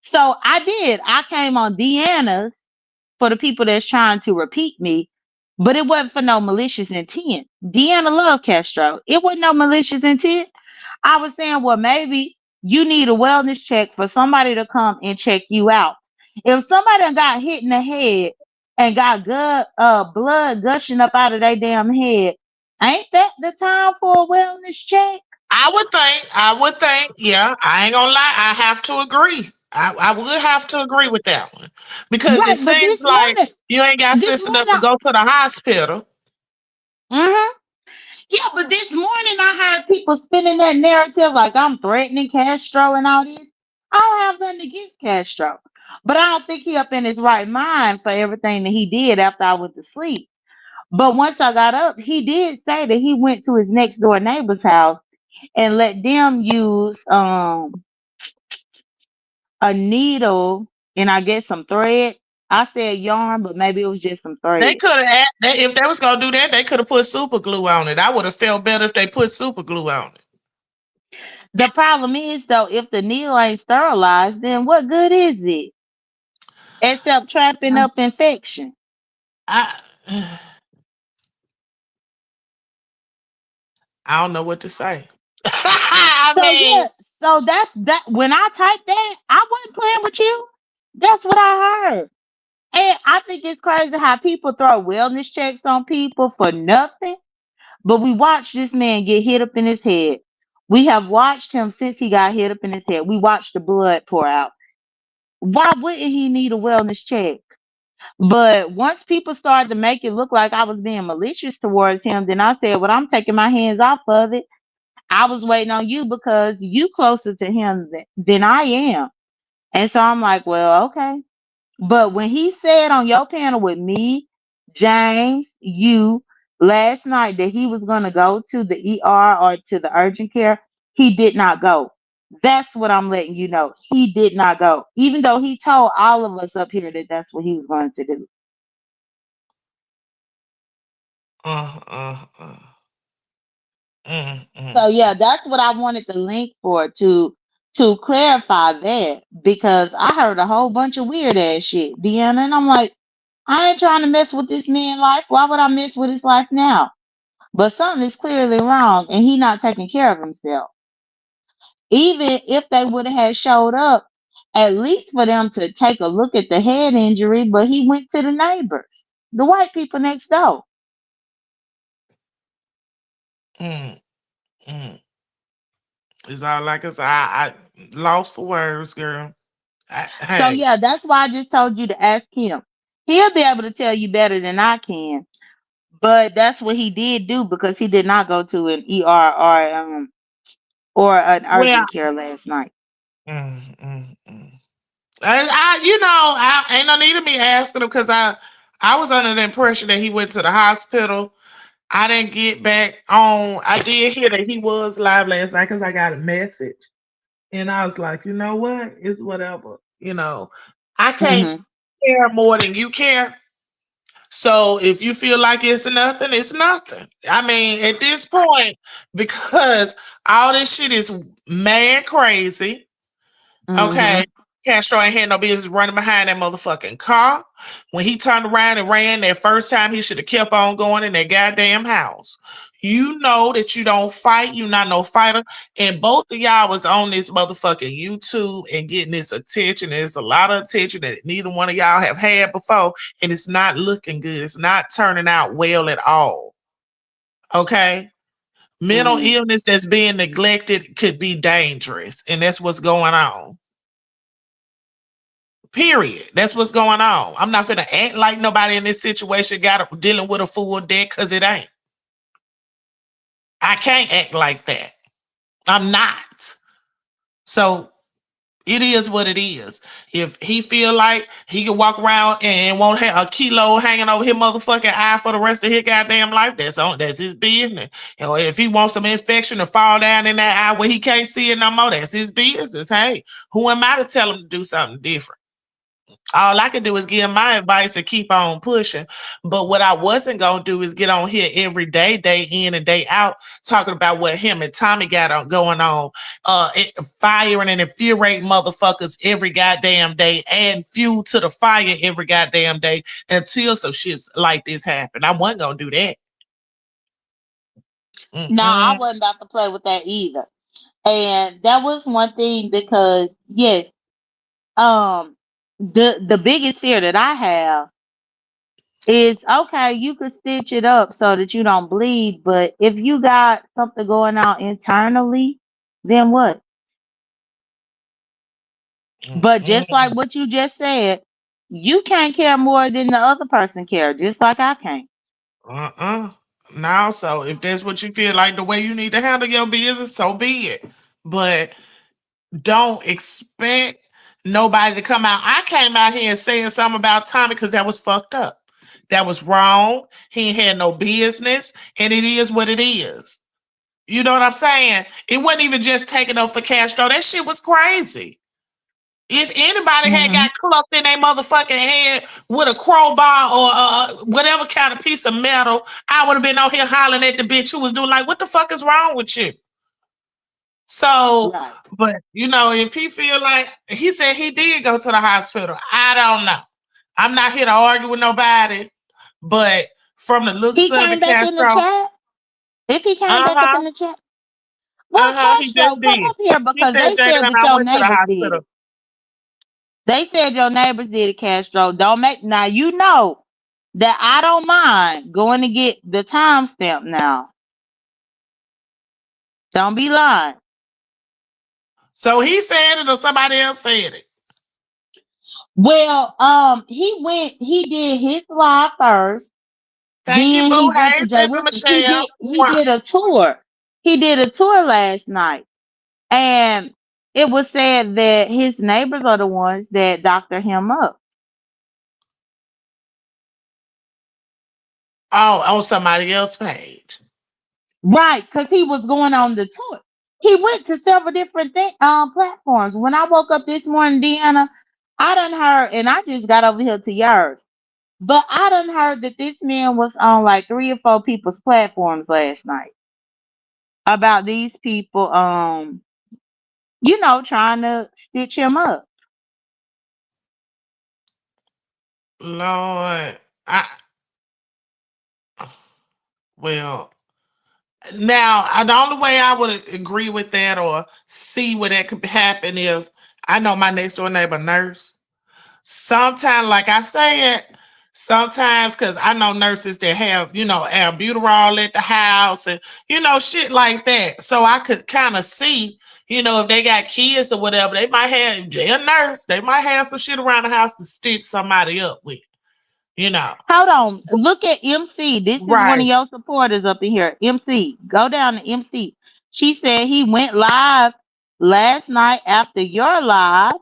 So I did. I came on Deanna's for the people that's trying to repeat me, but it wasn't for no malicious intent. Deanna loved Castro. It wasn't no malicious intent. I was saying, well, maybe you need a wellness check for somebody to come and check you out. If somebody done got hit in the head and got blood gushing up out of their damn head, ain't that the time for a wellness check? Yeah, I ain't gonna lie, I have to agree. I would have to agree with that one. Because it Right, but seems like you ain't got this sense enough to morning, go to the hospital. mhm. Yeah, but this morning I had people spinning that narrative like I'm threatening Castro and all this. I don't have nothing against Castro, but I don't think he up in his right mind for everything that he did after I went to sleep. But once I got up, he did say that he went to his next door neighbor's house and let them use a needle and I guess some thread. I said yarn, but maybe it was just some They thread. could have, if they was gonna do that, they could have put super glue on it. I would have felt better if they put super glue on it. The problem is though, if the needle ain't sterilized, then what good is it? Except trapping up infection. I, I don't know what to say. I So mean, yeah, so that's that. When I typed that, I wasn't playing with you. That's what I heard. And I think it's crazy how people throw wellness checks on people for nothing. But we watched this man get hit up in his head. We have watched him since he got hit up in his head. We watched the blood pour out. Why wouldn't he need a wellness check? But once people started to make it look like I was being malicious towards him, then I said, well, I'm taking my hands off of it. I was waiting on you because you closer to him than I am. And so I'm like, well, okay. But when he said on your panel with me, James, you last night that he was going to go to the ER or to the urgent care, he did not go. That's what I'm letting you know. He did not go, even though he told all of us up here that that's what he was going to do. uh, uh, uh, So mm. yeah, that's what I wanted the link for to clarify that because I heard a whole bunch of weird ass shit, Deanna, and I'm like, I ain't trying to mess with this man's life. Why would I mess with his life now? But something is clearly wrong, and he not taking care of himself. Even if they would have had showed up, at least for them to take a look at the head injury, but he went to the neighbors, the white people next door. Mm, mm. It's all like us. I lost for words, girl. So Hey, yeah, that's why I just told you to ask him. He'll be able to tell you better than I can. But that's what he did do because he did not go to an ER or an well, urgent care last night. mm. I ain't no need of me asking him because I was under the impression that he went to the hospital. I didn't get back on. I did hear that he was live last night because I got a message, and I was like, you know what? It's whatever. I can't Hmm. care more than you care. So if you feel like it's nothing, it's nothing. I mean, at this point, because all this shit is mad crazy. Okay. Hmm. Castro ain't had no business running behind that motherfucking car. When he turned around and ran that first time, he should have kept on going in that goddamn house. You know that you don't fight. You not no fighter. And both of y'all was on this motherfucking YouTube and getting this attention. There's a lot of attention that neither one of y'all have had before. And it's not looking good. It's not turning out well at all. Okay? Mental Hmm. illness that's being neglected could be dangerous. And that's what's going on. Period. That's what's going on. I'm not finna act like nobody in this situation dealing with a full deck because it ain't. I can't act like that. I'm not. So it is what it is. If he feel like he can walk around and won't have a kilo hanging over his motherfucking eye for the rest of his goddamn life, that's his business. If he wants some infection to fall down in that eye where he can't see it no more, that's his business. Hey, who am I to tell him to do something different? All I can do is give my advice and keep on pushing. But what I wasn't gonna do is get on here every day, day in and day out, talking about what him and Tommy got on going on, firing and infuriating motherfuckers every goddamn day, adding fuel to the fire every goddamn day until some shit like this happen. I wasn't gonna do that. No, I Mm-mm. wasn't about to play with that either. And that was one thing because yes, um, the biggest fear that I have is okay, you could stitch it up so that you don't bleed, but if you got something going on internally, then what? But just like Mm-mm. what you just said, you can't care more than the other person care, just like I can't. Uh-uh. Now, so if that's what you feel like the way you need to handle your business, so be it. But don't expect nobody to come out. I came out here and saying something about Tommy because that was fucked up. That was wrong. He ain't had no business, and it is what it is. You know what I'm saying? It wasn't even just taking up for Castro. That shit was crazy. If anybody had Hmm. got clucked in their motherfucking head with a crowbar or whatever kind of piece of metal, I would have been out here hollering at the bitch who was doing like, what the fuck is wrong with you? So, Right. but if he feel like he said he did go to the hospital, I don't know. I'm not here to argue with nobody, but from the looks He of came it, back in the Castro, chat. If he came back up uh-huh, in the chat, well, he just Castro, come did. up here He because said, they Jada, said and that I your went to the neighbors did hospital. it. They said your neighbors did it, Castro. Don't make now. You know that I don't mind going to get the timestamp now. Don't be lying. So he said it or somebody else said it. Well, he went. He did his live first. Thank you, Then boo. he went Hey, to Jay Sister Wilson. He Michelle. did. He Mwah. did a tour. He did a tour last night, and it was said that his neighbors are the ones that doctor him up. Oh, on somebody else's page. Right, because he was going on the tour. He went to several different platforms. When I woke up this morning, Deanna, I done heard, and I just got over here to yours, but I done heard that this man was on like three or four people's platforms last night about these people, trying to stitch him up. Lord. I well now the only way I would agree with that or see where that could happen if I know my next door neighbor nurse. Sometimes, like I said, sometimes because I know nurses that have, albuterol at the house and, shit like that. So I could kind of see, if they got kids or whatever, they're a nurse, they might have some shit around the house to stitch somebody up with, you know. Hold on, look at MC. This is one of Right. your supporters up in here. MC, go down to MC. She said he went live last night after your live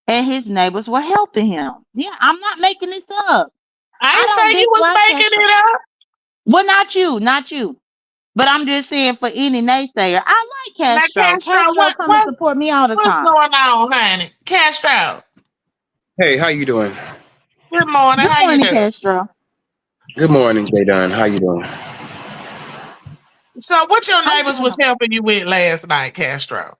and his neighbors were helping him. Yeah, I'm not making this up. I I ain't don't say you was dislike making Castro. it up. Well, not you. But I'm just saying for any naysayer, I like Now, Castro. Castro, Castro come and support me all the what's time. going on, honey? Castro, Hey, how you doing? good morning. Good How you morning, doing? Castro. Good morning, Jadon. How you doing? So, what your I'm neighbors doing was helping you with last night, Castro?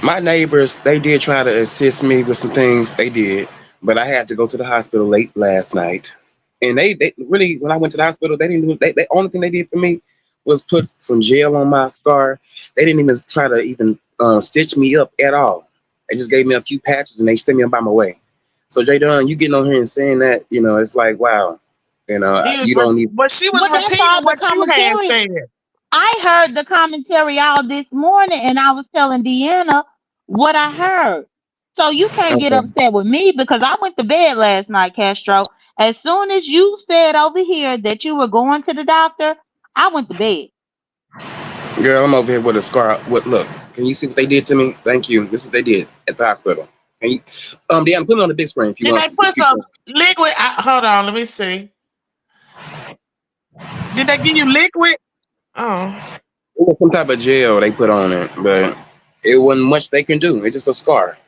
My neighbors, they did try to assist me with some things. They did, but I had to go to the hospital late last night. And they really, when I went to the hospital, they didn't do. They only thing they did for me was put some gel on my scar. They didn't even try to even stitch me up at all. They just gave me a few patches and they sent me about my way. So Jadon, you getting on here and saying that, it's like wow, He was, you don't need. but she was well, that's repeating all the what you had commentary. said. I heard the commentary all this morning and I was telling Deanna what I heard. So you can't get Okay. upset with me because I went to bed last night, Castro. As soon as you said over here that you were going to the doctor, I went to bed. Girl, I'm over here with a scar. What? Look, can you see what they did to me? Thank you. This is what they did at the hospital. Can you, Deanna, put it on the big screen if you Did want. they put some liquid? Hold on, let me see. Did they give you liquid? Oh, It was some type of gel they put on it, but it wasn't much they can do. It's just a scar.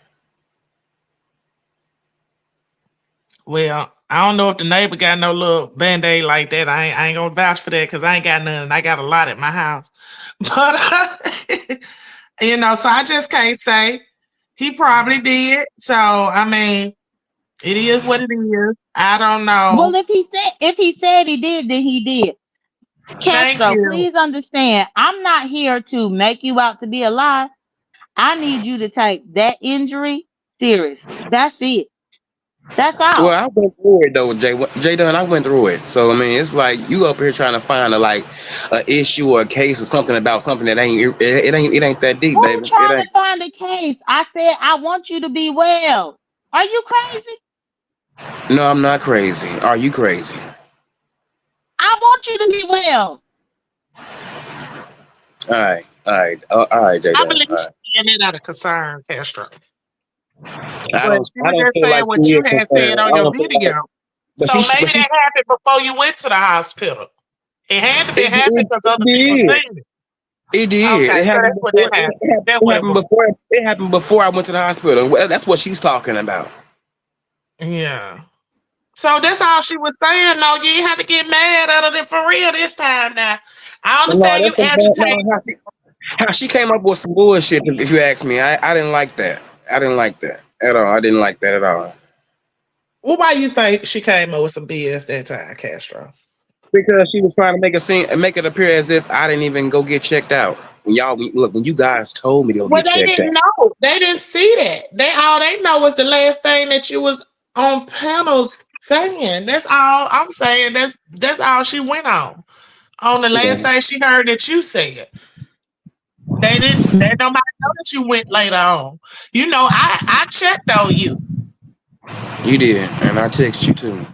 well, I don't know if the neighbor got no little band aid like that. I ain't gonna vouch for that because I ain't got none. I got a lot at my house, but so I just can't say. He probably did. So I mean, it is what it is. I don't Well, know. if he said he did, then he did. Thank Castro, you. please understand, I'm not here to make you out to be a lie. I need you to take that injury seriously. That's it. That's Well, all. I went through it though, Jay Dunn. I went through it. So I mean, it's like you up here trying to find a issue or a case or something about something that ain't it ain't that deep, Who baby. It trying to ain't. find a case? I said I want you to be well. Are you crazy? No, I'm not crazy. Are you crazy? I want you to be well. All right, Jay I Dunn. believe All she's right. saying it out of concern, Castro. I But don't she I was don't just feel saying like what she you is had concerned. said on I your don't feel like video. But So maybe but she that happened before you went to the hospital. It had to be happening because it other people did. seen it. It did. Okay, It so happened that's what before. that happened. That's It what it happened was. before. It happened before I went to the hospital. Well, that's what she's talking about. Yeah. So that's all she was saying. No, you ain't have to get mad at her for real this time now. I No, understand you that's no, agitated. how she came up with some bullshit. If you ask me, I didn't like that. I didn't like that at all. I didn't like that at all. Well, why you think she came up with some BS that time, Castro? Because she was trying to make a scene and make it appear as if I didn't even go get checked out. Look, when you guys told me to go Well, get they checked didn't out. know. They didn't see that. They know was the last thing that you was on panels saying. That's all I'm saying. That's all she went on the last Yeah, thing she heard that you said. They didn't. They nobody know that you went later on. You know, I checked on you. you did, and I text you too.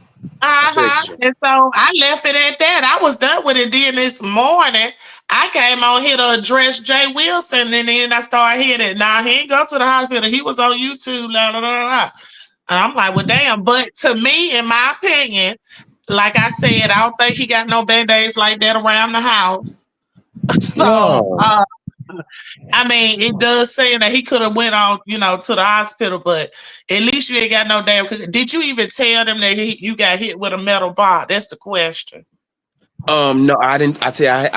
I Uh-huh. text you. And so I left it at that. I was done with it. Then this morning, I came on here to address Jay Wilson, and then I started hearing it. Nah, he ain't go to the hospital. He was on YouTube. La, la, la, la, la. And I'm like, well, damn. But to me, in my opinion, like I said, I don't think he got no band-aids like that around the house. So, No, I mean, it does say that he could have went on, to the hospital, but at least you ain't got no damn. Did you even tell them that you got hit with a metal bar? That's the question. no, I didn't. I tell you,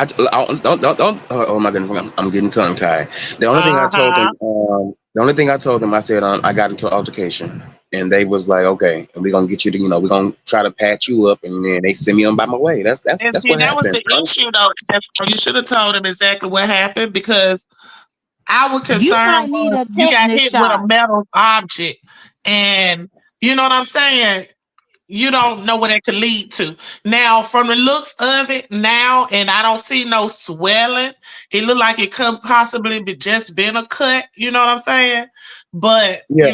don't. Oh my goodness, I'm getting tongue tied. The only thing I Uh told them, huh. I said, I got into an altercation, and they was like, okay, and we're gonna get you to, we're gonna try to patch you up, and then they send me on by my way. And That's see, what that was happened. the issue, though. You should have told him exactly what happened because our You concern might need was a you got tetanus hit with a shot. metal object, and you know what I'm saying. You don't know what it could lead to. Now, from the looks of it now, and I don't see no swelling. It looked like it could possibly be just been a cut. You know what I'm saying? But Yeah,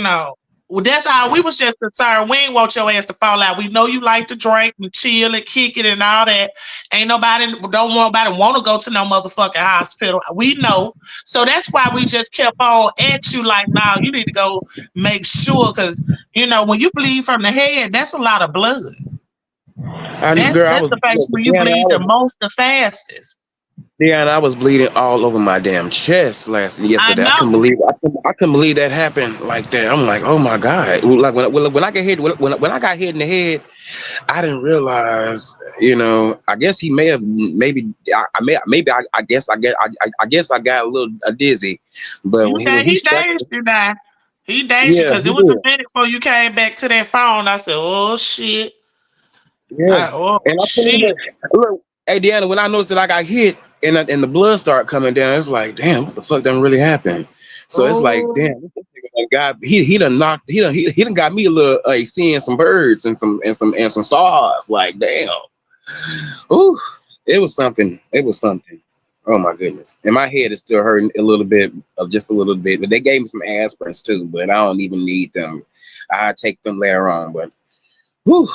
well, that's all. We was just concerned. We ain't want your ass to fall out. We know you like to drink and chill and kick it and all that. Ain't nobody don't want nobody want to go to no motherfucking hospital. We know. So that's why we just kept on at you like, nah, you need to go make sure because when you bleed from the head, that's a lot of blood. and girl, I That's was the place look, where you bleed the most, the fastest. Deanna, I was bleeding all over my damn chest I yesterday. know. I couldn't believe that happened like that. I'm like, oh my god! Like when I get hit when I got hit in the head, I didn't realize. I guess he may have maybe I may maybe I guess I got a little dizzy, but when he He struck, dazed you now. He dazed you yeah, because he it was a did. minute before you came back to that phone. I said, "Oh shit!" Yeah, Oh and I couldn't shit! even look. Hey, Deanna, when I noticed that I got hit and the blood started coming down, it's like, damn, what the fuck done really happened? So it's like, Oh, damn, this nigga done got he done knocked he done got me a little seeing some birds and some stars. Like, damn, ooh, it was something. It was something. Oh my goodness, and my head is still hurting a little bit, of just a little bit. But they gave me some aspirins too, but I don't even need them. I take them later on, but whew,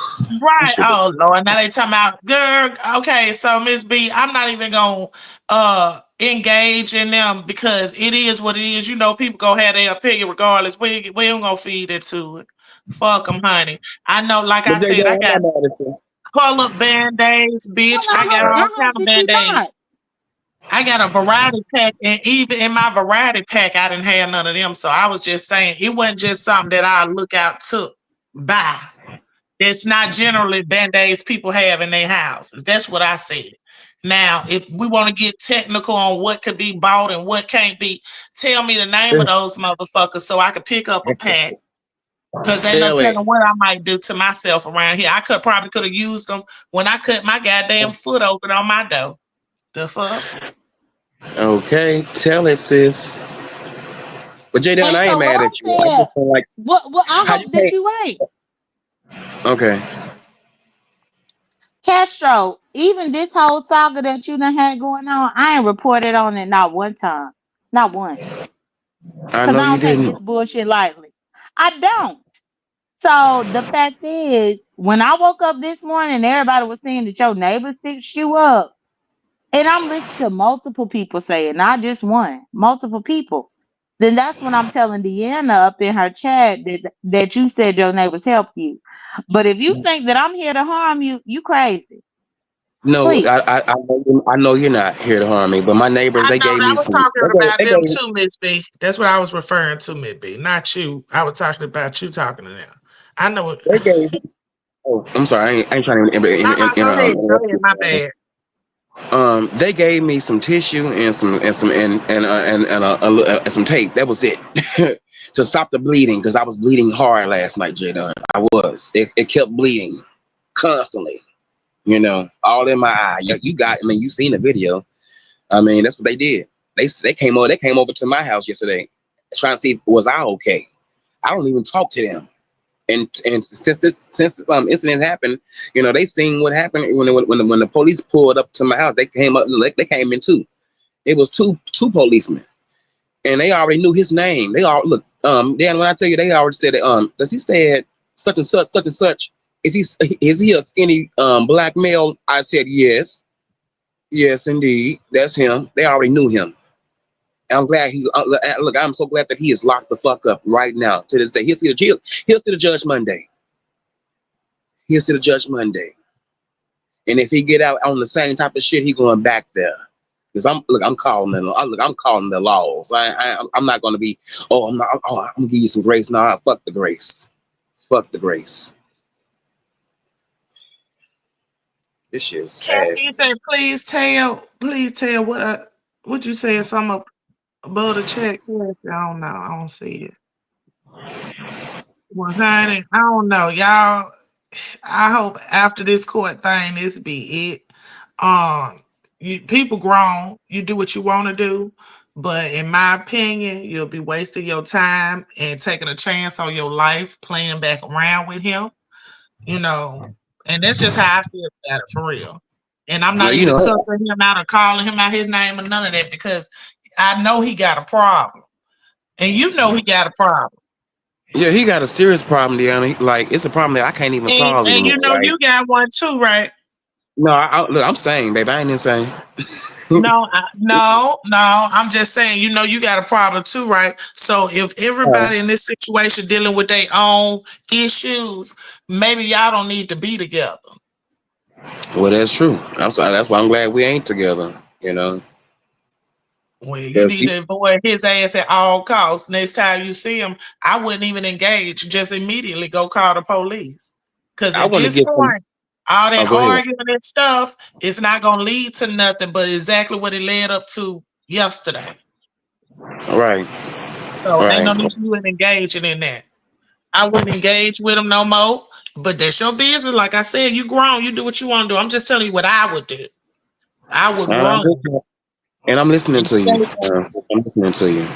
that right. shit was. Oh Lord, now they talking about girl. Okay, so Miss B, I'm not even gonna engage in them because it is what it is. People gonna have their opinion regardless. We ain't gonna feed into it. Fuck them, honey. I know, like But I JJ, said, I I'm got not mad at you. pull up band-aids, Well, bitch. I got I all kind hope of that you band-aids. not. I got a variety pack, and even in my variety pack, I didn't have none of them. So I was just saying, it wasn't just something that I look out to buy. It's not generally band-aids people have in their houses. That's what I said. Now, if we want to get technical on what could be bought and what can't be, tell me the name of those motherfuckers so I could pick up a pack. Cause ain't no Tell it. telling what I might do to myself around here. I probably could have used them when I cut my goddamn foot open on my door. The fuck? Okay, tell it, sis. But J Down, And I ain't so what mad I at you. I said, just feel like what I how you hope that can't. you ain't. Okay, Castro, even this whole saga that you done had going on, I ain't reported on it not one time. Not once. I Because know I you don't take didn't. this bullshit lightly. I don't. So the fact is, when I woke up this morning, everybody was saying that your neighbor stitched you up. And I'm listening to multiple people say it, not just one, multiple people. Then that's when I'm telling Deanna up in her chat that you said your neighbors helped you. But if you think that I'm here to harm you, you crazy. No, Please. I know you're not here to harm me, but my neighbors I they know gave that I me was some. talking about They them gave too, Miss B. That's what I was referring to, Miss B. Not you. I was talking about you talking to them. I know it. they gave. Oh, I'm sorry. I ain't trying to No, no, go ahead. Go interrupt ahead. My you. bad. They gave me some tissue and some tape. That was it to stop the bleeding because I was bleeding hard last night, Jada. I was. It kept bleeding constantly. All in my eye. You got. I mean, you seen the video. I mean, that's what they did. They came over. They came over to my house yesterday, trying to see was I okay. I don't even talk to them. And since this incident happened, they seen what happened when the police pulled up to my house. They came up. They came in too. It was two policemen, and they already knew his name. They all look. Dan, when I tell you, they already said, does he stay at such and such? Is he a skinny black male? I said yes, yes indeed, that's him. They already knew him. And I'm glad look. I'm so glad that he is locked the fuck up right now to this day. He'll see the judge Monday. He'll see the judge Monday. And if he get out on the same type of shit, he going back there. Because I'm calling them. I'm calling the laws. I'm not gonna be. Oh, I'm not. Oh, I'm gonna give you some grace. Nah, fuck the grace. Fuck the grace. This shit's sad. Kathy, you say please tell what you say something above the check. Yes, I don't know. I don't see it. Well, honey, I don't know. Y'all, I hope after this court thing, this be it. You people grown, you do what you want to do, but in my opinion, you'll be wasting your time and taking a chance on your life playing back around with him, you know. And that's just how I feel about it for real. And I'm Well, not even cussing him out or calling him out his name or none of that because I know he got a problem. And you know he got a problem. yeah, he got a serious problem, Deanna. Like it's a problem that I can't even solve And you anymore. know Right? you got one too, right? No, look, I'm saying, babe, I ain't insane. No, no. I'm just saying, you know, you got a problem too, right? So if everybody in this situation dealing with their own issues, maybe y'all don't need to be together. Well, that's true. I'm sorry. That's why I'm glad we ain't together. Well, you Because need to avoid his ass at all costs. Next time you see him, I wouldn't even engage. Just immediately go call the police. Because I at want to this get some. point, all Oh, that go ahead. arguing and stuff is not going to lead to nothing but exactly what it led up to yesterday. Right, So ain't no right. need for you in engaging in that. I wouldn't engage with him no more. But that's your business. Like I said, you grown. You do what you want to do. I'm just telling you what I would do. I would And I'm run. listening, and I'm listening And to you. stay I'm listening to you.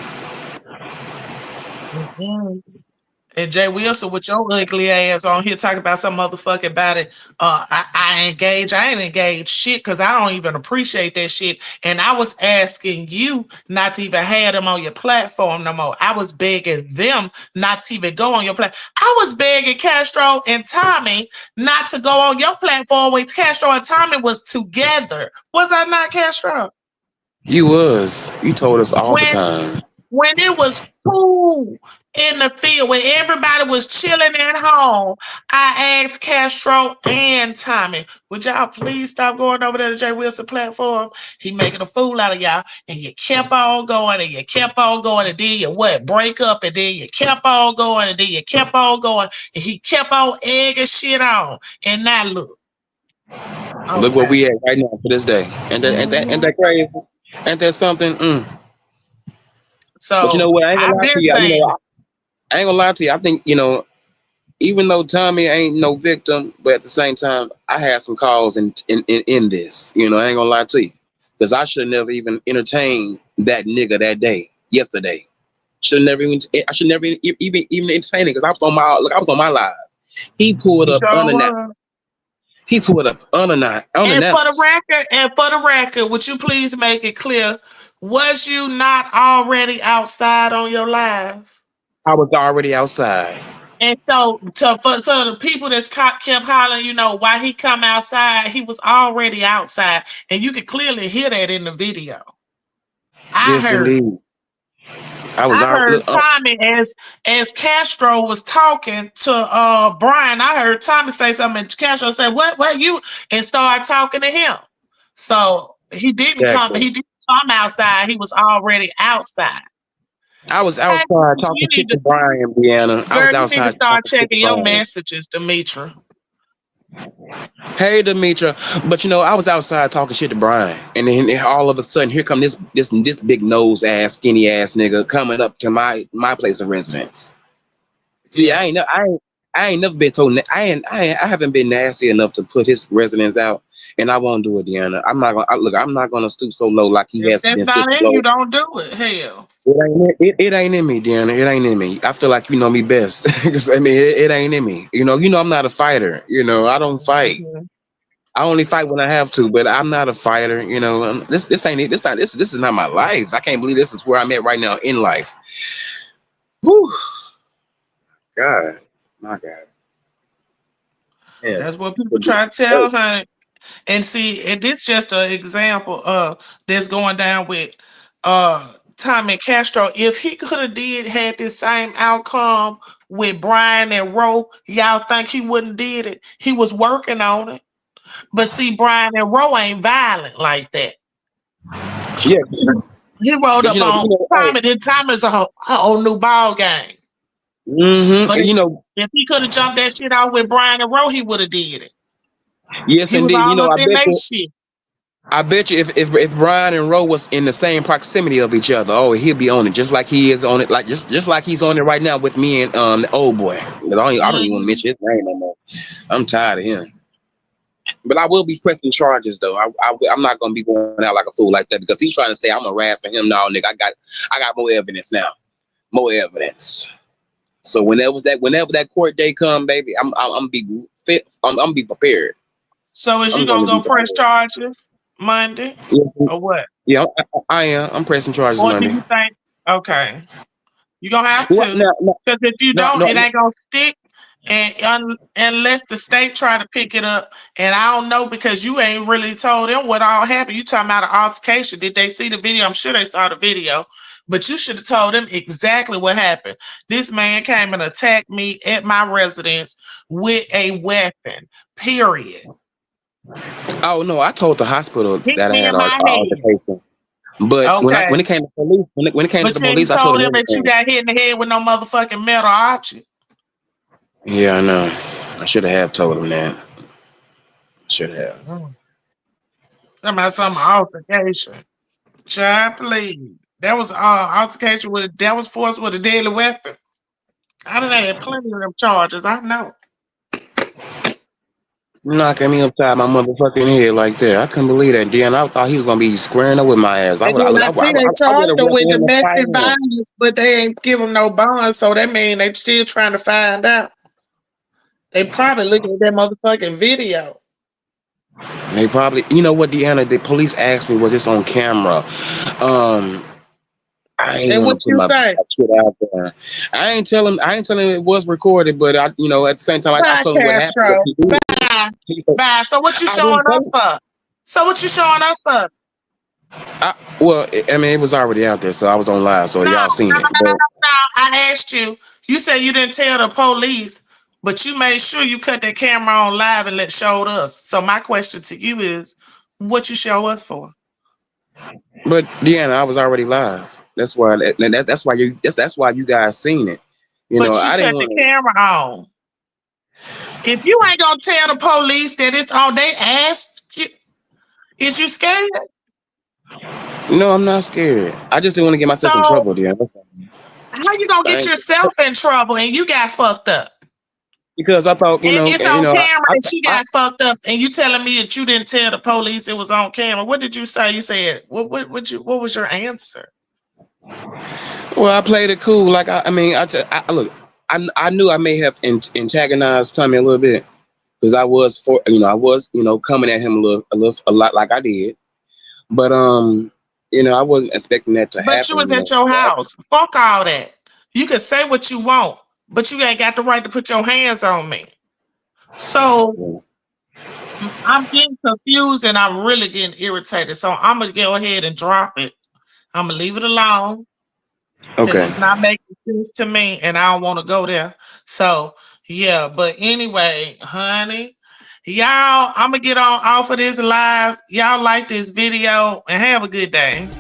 Mhm. And Jay Wilson with your ugly ass on here talking about some motherfucking body. I engage. I ain't engaged shit because I don't even appreciate that shit. And I was asking you not to even have them on your platform no more. I was begging them not to even go on your platform. I was begging Castro and Tommy not to go on your platform when Castro and Tommy was together. Was I not, Castro? You told us all the When time. when it was cool in the field, when everybody was chilling at home, I asked Castro and Tommy, would y'all please stop going over there to Jay Wilson platform? He making a fool out of y'all. And you kept on going and you kept on going. And then you what? Break up and then you kept on going and then you kept on going. And he kept on egging shit on. And now look. Look where Okay. we at right now to this day. And Mhm. that crazy? Ain't that something? But you So know what? I ain't gonna I've lie to been you. saying it. I ain't gonna lie to you. I think even though Tommy ain't no victim, but at the same time, I had some calls in this. I ain't gonna lie to you, because I should never even entertain that nigga that day, yesterday. Should never even. I should never even entertain it because I was on my look. I was on my live. He pulled You up sure unannounced. was. He pulled up unannounced. And for the record, would you please make it clear? Was you not already outside on your live? I was already outside. And so, so the people that's kept hollering, why he come outside, he was already outside, and you could clearly hear that in the video. I Yes, heard it. indeed. I was I out. heard Look, Tommy as Castro was talking to Brian. I heard Tommy say something, and Castro said, "What you?" and start talking to him. So he didn't come. exactly. He didn't come outside. He was already outside. I was Hey, outside Demetri, talking you shit need to to, Brian, Deanna. I girl, was you need to outside start talking shit to checking your Brian. messages, Demetri. Hey, Demetra, but I was outside talking shit to Brian, and then all of a sudden, here come this big nose ass, skinny ass nigga coming up to my place of residence. See, Yeah, I ain't never been told. I haven't been nasty enough to put his residence out, and I won't do it, Deanna. I'm not gonna look. I'm not gonna stoop so low like he if has that's been not stooping in you, low. don't do it. Hell. It ain't in me, Deanna. It ain't in me. I feel like you know me best. 'Cause, I mean, it ain't in me. I'm not a fighter. I don't fight. Mhm. I only fight when I have to, but I'm not a fighter. This ain't it. This is not my life. I can't believe this is where I'm at right now in life. Whew, God, my God, That's yes. what people try to tell her. And see, and this just an example of this going down with Tommy Castro. If he could have had this same outcome with Brian and Roe, y'all think he wouldn't did it? He was working on it. But see, Brian and Roe ain't violent like that. Yeah, He rolled because up on hey, Tommy, then Tommy's a whole new ball game. But mm-hmm, if he could have jumped that shit out with Brian and Roe, he would have did it. yes, He was indeed. all up I in bet that you. shit. I bet you if Brian and Roe was in the same proximity of each other, oh, he'll be on it just like he is on it, like just like he's on it right now with me and the old boy. 'Cause I don't even want to Mhm. mention his name no more. I'm tired of him. But I will be pressing charges though. I'm not gonna be going out like a fool like that because he's trying to say I'm harassing him. No, nigga, I got more evidence now. More evidence. So whenever that court day come, baby, I'm gonna be fit. I'm gonna be prepared. So is you I'm gonna gonna be go press prepared. charges Monday Yeah, or what? yeah, I am. I'm pressing charges Or do Monday. you think okay, you gonna have What? to? No, no, Because if you no, don't, no. it ain't gonna stick. And unless the state try to pick it up, and I don't know because you ain't really told them what all happened. You talking about an altercation? Did they see the video? I'm sure they saw the video, but you should have told them exactly what happened. This man came and attacked me at my residence with a weapon. Period. Oh no, I told the hospital Hit that I me had in an my head. altercation. But when Okay. it came to police, when it came to But the you ain't police, I told told them him that you everything. got hit in the head with no motherfucking metal, aren't you? Yeah, I know. I should have told him that. Should have. Mm. Somebody talking about altercation. Child, please. That was altercation that was forced with a deadly weapon. I done had plenty of them charges. I know. Knocking me upside my motherfucking head like that. I couldn't believe that, Dan. I thought he was gonna be squaring up with my ass. And then I see they I would charged have them rather with him to fight domestic him. violence, but they ain't give them no bond. So that mean they still trying to find out. They probably looking at that motherfucking video. They probably, you know what, Deanna? The police asked me, was this on camera? Um, I ain't And want what to put you my say? shit out there. I ain't telling him it was recorded, but at the same time, I Bye, told him what happened. What Castro. he did. Bye. He said, Bye. So what you I showing didn't say up it. for? So what you showing up for? Well, I mean, it was already out there, so I was on live, so No, y'all no, seen no, it. no, no, But no. I asked you. You said you didn't tell the police, but you made sure you cut that camera on live and let showed us. So my question to you is, what you show us for? Deanna, I was already live. That's why you guys seen it. But you I didn't cut the want camera on. If you ain't gonna tell the police that it's on, they ask you, is you scared? to. No, I'm not scared. I just didn't want to get myself in So trouble, Deanna. how you gonna I get ain't, yourself in trouble and you got fucked up? because I thought, And it's on camera I, that you I, got fucked up, and you telling me that you didn't tell the police it was on camera. What did you say? You said what was your answer? well, I played it cool. Like I mean, look. I knew I may have antagonized Tommy a little bit because I was coming at him a lot like I did. But I wasn't expecting that to But you was happen. at your house. Fuck all that. You can say what you want, but you ain't got the right to put your hands on me. So I'm getting confused and I'm really getting irritated. So I'm gonna go ahead and drop it. I'm gonna leave it alone. because Okay. it's not making sense to me and I don't want to go there. So yeah, but anyway, honey, y'all, I'm gonna get on off of this live. Y'all like this video and have a good day.